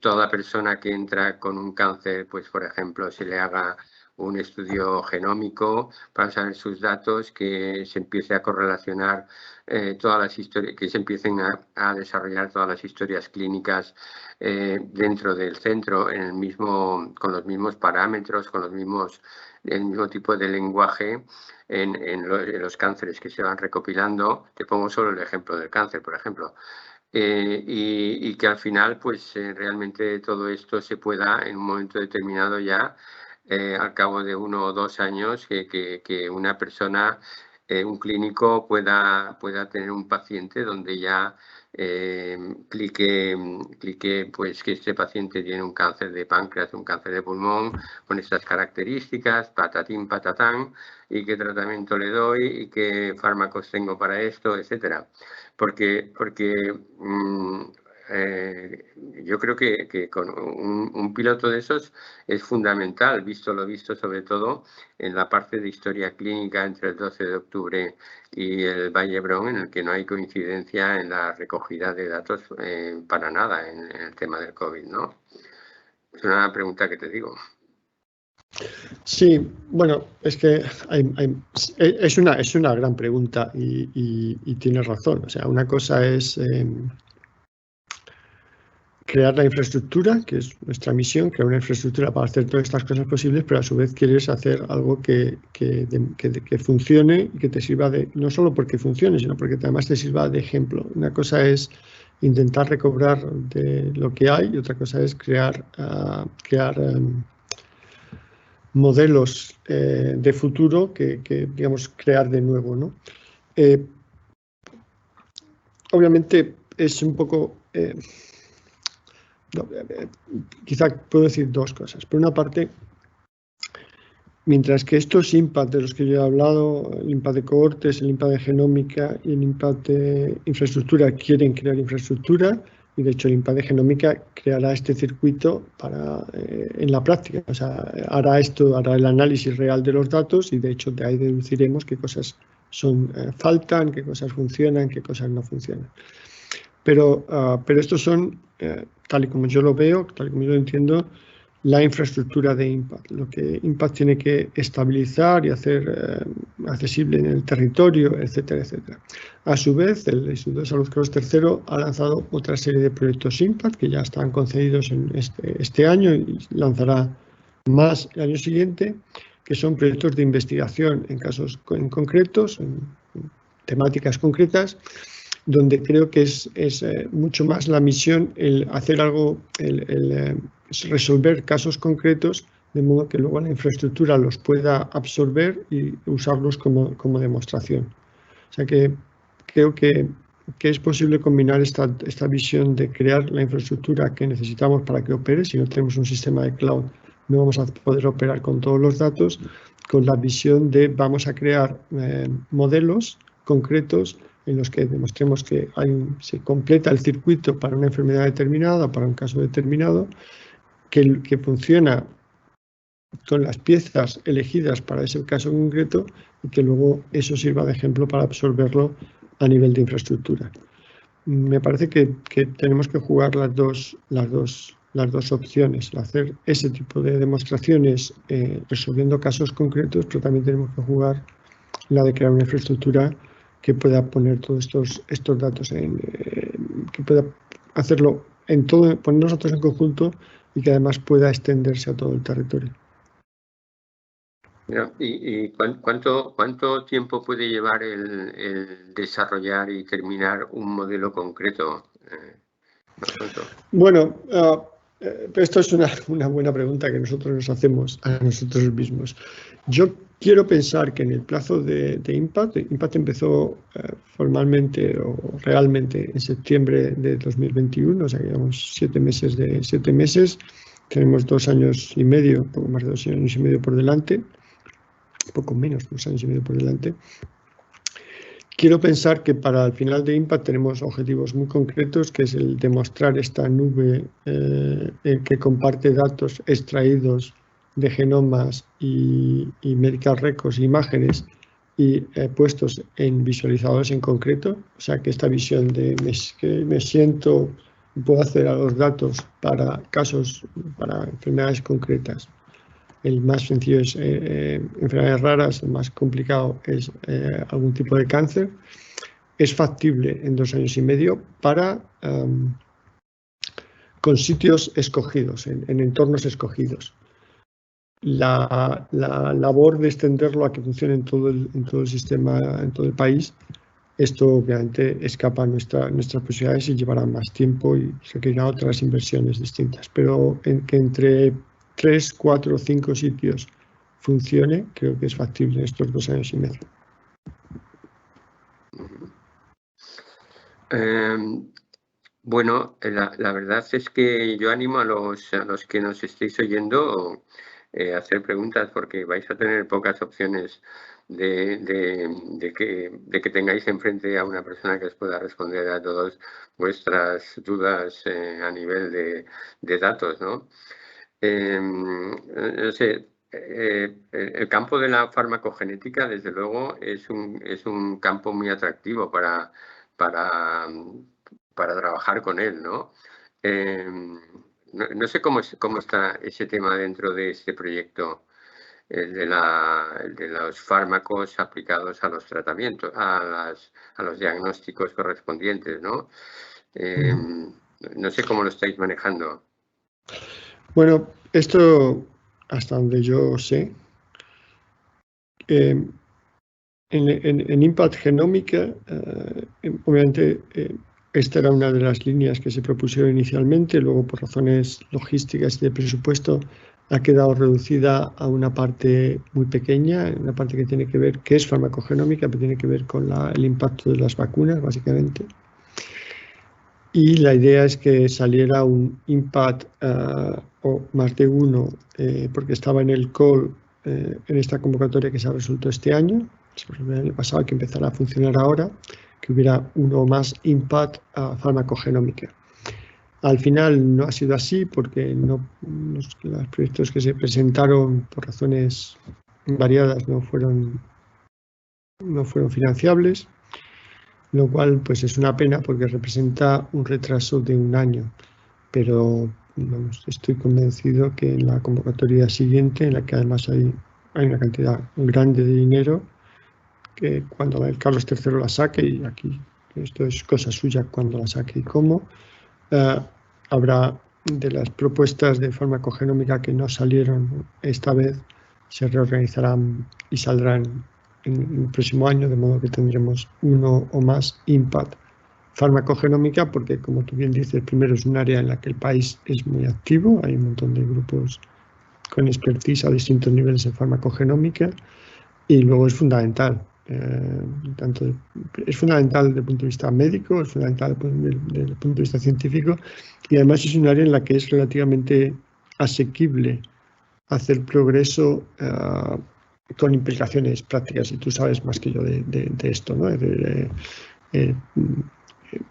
toda persona que entra con un cáncer, pues por ejemplo, se le haga un estudio genómico para saber sus datos, que se empiece a correlacionar todas las historias, que se empiecen a desarrollar todas las historias clínicas dentro del centro con los mismos parámetros, con el mismo tipo de lenguaje en los cánceres que se van recopilando. Te pongo solo el ejemplo del cáncer, por ejemplo. Y que al final, pues realmente todo esto se pueda, en un momento determinado ya, al cabo de 1 o 2 años, que una persona, un clínico pueda tener un paciente donde ya clique pues que este paciente tiene un cáncer de páncreas, un cáncer de pulmón, con estas características, patatín, patatán, y qué tratamiento le doy y qué fármacos tengo para esto, etcétera. Porque yo creo que con un piloto de esos es fundamental, visto lo visto sobre todo en la parte de historia clínica entre el 12 de octubre y el Valle Hebrón, en el que no hay coincidencia en la recogida de datos para nada en el tema del COVID, ¿no? Es una pregunta que te digo. Sí, bueno, es que es una gran pregunta y tienes razón. O sea, una cosa es crear la infraestructura, que es nuestra misión, crear una infraestructura para hacer todas estas cosas posibles, pero a su vez quieres hacer algo que funcione y que te sirva no solo porque funcione, sino porque además te sirva de ejemplo. Una cosa es intentar recobrar de lo que hay y otra cosa es crear modelos de futuro que, digamos, crear de nuevo, ¿no? Obviamente es un poco... quizá puedo decir dos cosas. Por una parte, mientras que estos IMPACT de los que yo he hablado, el IMPACT de cohortes, el IMPACT de genómica y el IMPACT de infraestructura quieren crear infraestructura, y de hecho el IMPACT de genómica creará este circuito en la práctica. O sea, hará el análisis real de los datos y de hecho de ahí deduciremos qué cosas faltan, qué cosas funcionan, qué cosas no funcionan. Pero estos son, tal y como yo lo veo, tal y como yo lo entiendo, la infraestructura de IMPACT. Lo que IMPACT tiene que estabilizar y hacer accesible en el territorio, etcétera, etcétera. A su vez, el Instituto de Salud Carlos III ha lanzado otra serie de proyectos IMPACT que ya están concedidos en este año y lanzará más el año siguiente, que son proyectos de investigación en casos concretos, en temáticas concretas, donde creo que es mucho más la misión el hacer algo, resolver casos concretos, de modo que luego la infraestructura los pueda absorber y usarlos como demostración. O sea que creo que es posible combinar esta visión de crear la infraestructura que necesitamos para que opere. Si no tenemos un sistema de cloud, no vamos a poder operar con todos los datos, con la visión de vamos a crear modelos concretos en los que demostremos que se completa el circuito para una enfermedad determinada, para un caso determinado, que funciona con las piezas elegidas para ese caso concreto y que luego eso sirva de ejemplo para absorberlo a nivel de infraestructura. Me parece que tenemos que jugar las dos opciones, hacer ese tipo de demostraciones resolviendo casos concretos, pero también tenemos que jugar la de crear una infraestructura que pueda poner todos estos datos que pueda hacerlo en todo, poner los datos en conjunto y que además pueda extenderse a todo el territorio. ¿Y cuánto tiempo puede llevar el desarrollar y terminar un modelo concreto? Bueno, esto es una buena pregunta que nosotros nos hacemos a nosotros mismos. Yo quiero pensar que en el plazo de IMPACT empezó formalmente o realmente en septiembre de 2021, o sea que llevamos 7 meses, tenemos 2 años y medio, poco más de 2 años y medio por delante, poco menos de 2 años y medio por delante. Quiero pensar que para el final de IMPACT tenemos objetivos muy concretos, que es el demostrar esta nube que comparte datos extraídos de genomas y medical records, imágenes, y puestos en visualizadores en concreto. O sea, que esta visión de que me siento y puedo acceder a los datos para casos, para enfermedades concretas. El más sencillo es enfermedades raras, el más complicado es algún tipo de cáncer. Es factible en 2 años y medio con sitios escogidos, en entornos escogidos. La labor de extenderlo a que funcione en todo el sistema, en todo el país, esto obviamente escapa a nuestras posibilidades y llevará más tiempo y requerirá otras inversiones distintas. Pero que entre 3, 4 o 5 sitios funcione, creo que es factible en estos 2 años y medio. Bueno, la verdad es que yo animo a los que nos estéis oyendo a hacer preguntas, porque vais a tener pocas opciones que tengáis enfrente a una persona que os pueda responder a todas vuestras dudas a nivel de datos, ¿no? No sé, el campo de la farmacogenética, desde luego, es un campo muy atractivo para trabajar con él, ¿no? No sé cómo está ese tema dentro de este proyecto, el de los fármacos aplicados a los tratamientos, a los diagnósticos correspondientes, ¿no? No sé cómo lo estáis manejando. Bueno, esto, hasta donde yo sé, en Impact Genómica, obviamente, esta era una de las líneas que se propusieron inicialmente, luego por razones logísticas y de presupuesto ha quedado reducida a una parte muy pequeña, una parte que tiene que ver, que es farmacogenómica, pero tiene que ver con el impacto de las vacunas, básicamente. Y la idea es que saliera un Impact o más de uno, porque estaba en el call en esta convocatoria que se resuelto este año, el año pasado, que empezará a funcionar ahora, que hubiera uno más Impact farmacogenómica. Al final no ha sido así porque los proyectos que se presentaron por razones variadas no fueron financiables, lo cual pues es una pena porque representa un retraso de un año, pero estoy convencido que en la convocatoria siguiente, en la que además hay una cantidad grande de dinero, que cuando el Carlos III la saque, y aquí esto es cosa suya cuando la saque y cómo, habrá de las propuestas de farmacogenómica que no salieron esta vez, se reorganizarán y saldrán en el próximo año, de modo que tendremos uno o más Impact farmacogenómica, porque como tú bien dices, primero es un área en la que el país es muy activo, hay un montón de grupos con expertise a distintos niveles en farmacogenómica, y luego es fundamental. Es fundamental desde el punto de vista médico, es fundamental desde el punto de vista científico, y además es un área en la que es relativamente asequible hacer progreso con implicaciones prácticas, y tú sabes más que yo de esto, ¿no?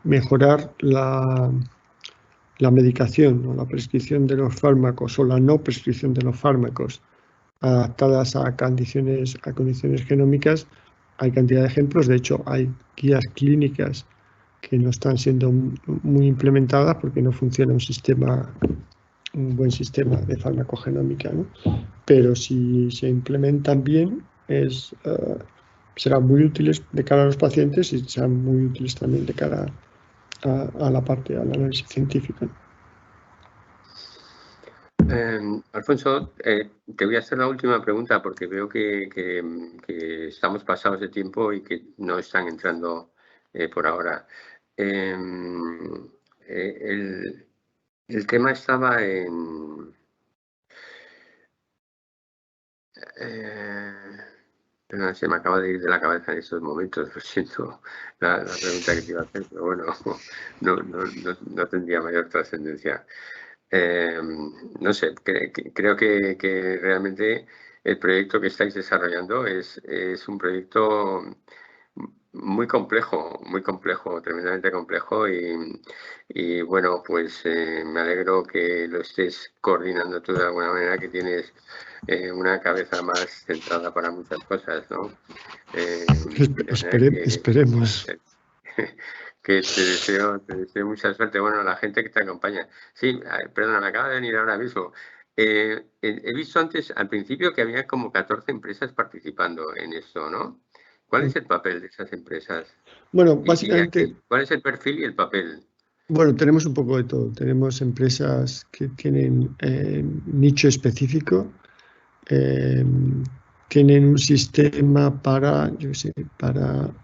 Mejorar la medicación o la prescripción de los fármacos o la no prescripción de los fármacos adaptadas a condiciones genómicas. Hay cantidad de ejemplos, de hecho hay guías clínicas que no están siendo muy implementadas porque no funciona un buen sistema de farmacogenómica, ¿no? Pero si se implementan bien, serán muy útiles de cara a los pacientes y serán muy útiles también de cara a la parte del análisis científico. Alfonso, te voy a hacer la última pregunta porque veo que estamos pasados de tiempo y que no están entrando por ahora. El tema estaba en... no, se me acaba de ir de la cabeza en estos momentos, lo siento, la pregunta que te iba a hacer, pero bueno, no tendría mayor trascendencia. No sé, creo que realmente el proyecto que estáis desarrollando es un proyecto muy complejo, tremendamente complejo, y bueno, pues me alegro que lo estés coordinando tú de alguna manera, que tienes una cabeza más centrada para muchas cosas, ¿no? Esperemos. Que te deseo mucha suerte. Bueno, la gente que te acompaña. Sí, perdona, me acaba de venir ahora mismo. He visto antes, al principio, que había como 14 empresas participando en esto, ¿no? ¿Cuál es el papel de esas empresas? Bueno, básicamente... ¿Cuál es el perfil y el papel? Bueno, tenemos un poco de todo. Tenemos empresas que tienen nicho específico, tienen un sistema para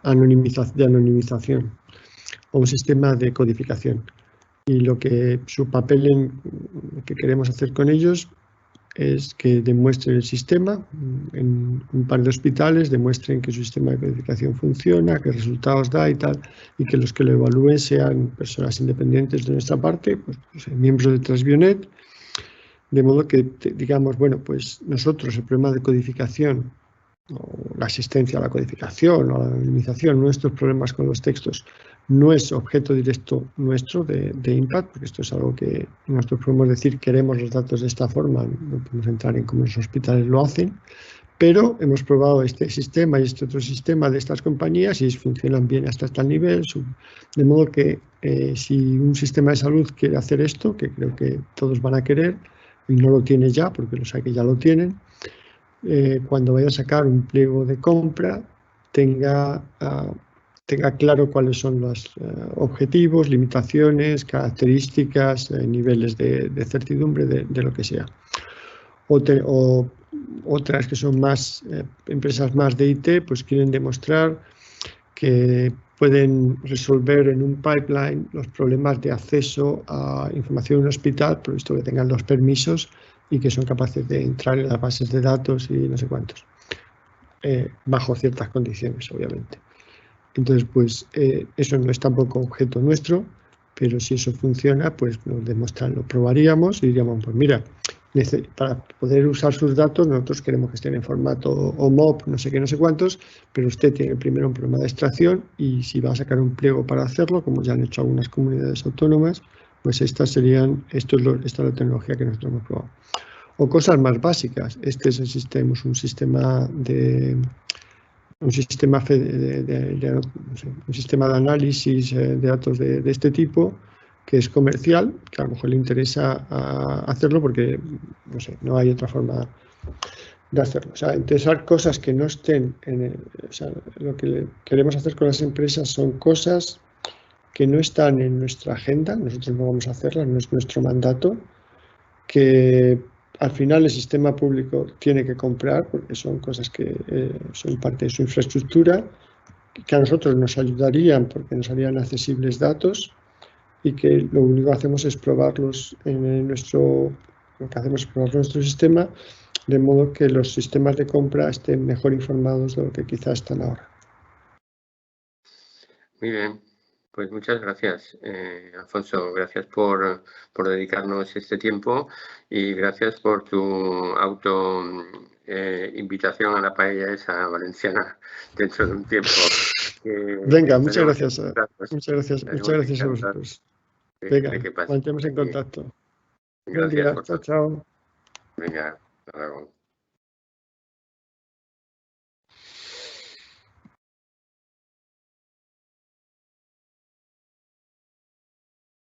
anonimización o un sistema de codificación. Y su papel que queremos hacer con ellos es que demuestren el sistema en un par de hospitales, demuestren que su sistema de codificación funciona, qué resultados da y tal, y que los que lo evalúen sean personas independientes de nuestra parte, pues miembros de Transbionet, de modo que digamos, bueno, pues nosotros el problema de codificación o la asistencia a la codificación o a la minimización, nuestros problemas con los textos, no es objeto directo nuestro de Impact, porque esto es algo que nosotros podemos decir queremos los datos de esta forma, no podemos entrar en cómo los hospitales lo hacen, pero hemos probado este sistema y este otro sistema de estas compañías y funcionan bien hasta tal nivel, de modo que si un sistema de salud quiere hacer esto, que creo que todos van a querer, y no lo tiene ya, porque los hay que ya lo tienen, cuando vaya a sacar un pliego de compra, tenga claro cuáles son los objetivos, limitaciones, características, niveles de certidumbre de lo que sea. O otras que son más empresas más de IT, pues quieren demostrar que pueden resolver en un pipeline los problemas de acceso a información en un hospital, por visto que tengan los permisos y que son capaces de entrar en las bases de datos y no sé cuántos, bajo ciertas condiciones, obviamente. Entonces, pues eso no es tampoco objeto nuestro, pero si eso funciona, pues nos demuestran, lo probaríamos y diríamos, pues mira, para poder usar sus datos, nosotros queremos que estén en formato OMOP, no sé qué, no sé cuántos, pero usted tiene primero un problema de extracción y si va a sacar un pliego para hacerlo, como ya han hecho algunas comunidades autónomas, pues esta es la tecnología que nosotros hemos probado. O cosas más básicas. Este es un sistema de análisis de datos de este tipo, que es comercial, que a lo mejor le interesa hacerlo porque, no sé, no hay otra forma de hacerlo. O sea, interesar cosas que no estén lo que queremos hacer con las empresas son cosas que no están en nuestra agenda, nosotros no vamos a hacerlas, no es nuestro mandato, que al final el sistema público tiene que comprar, porque son cosas que son parte de su infraestructura, que a nosotros nos ayudarían porque nos harían accesibles datos y que lo único que hacemos es probarlos en nuestro sistema, de modo que los sistemas de compra estén mejor informados de lo que quizás están ahora. Muy bien, pues muchas gracias, Alfonso. Gracias por dedicarnos este tiempo y gracias por tu invitación a la paella esa valenciana dentro de un tiempo. Venga, muchas gracias. Muchas gracias a vosotros. Venga, mantenemos en contacto. Gracias. Chao, chao. Venga, hasta luego.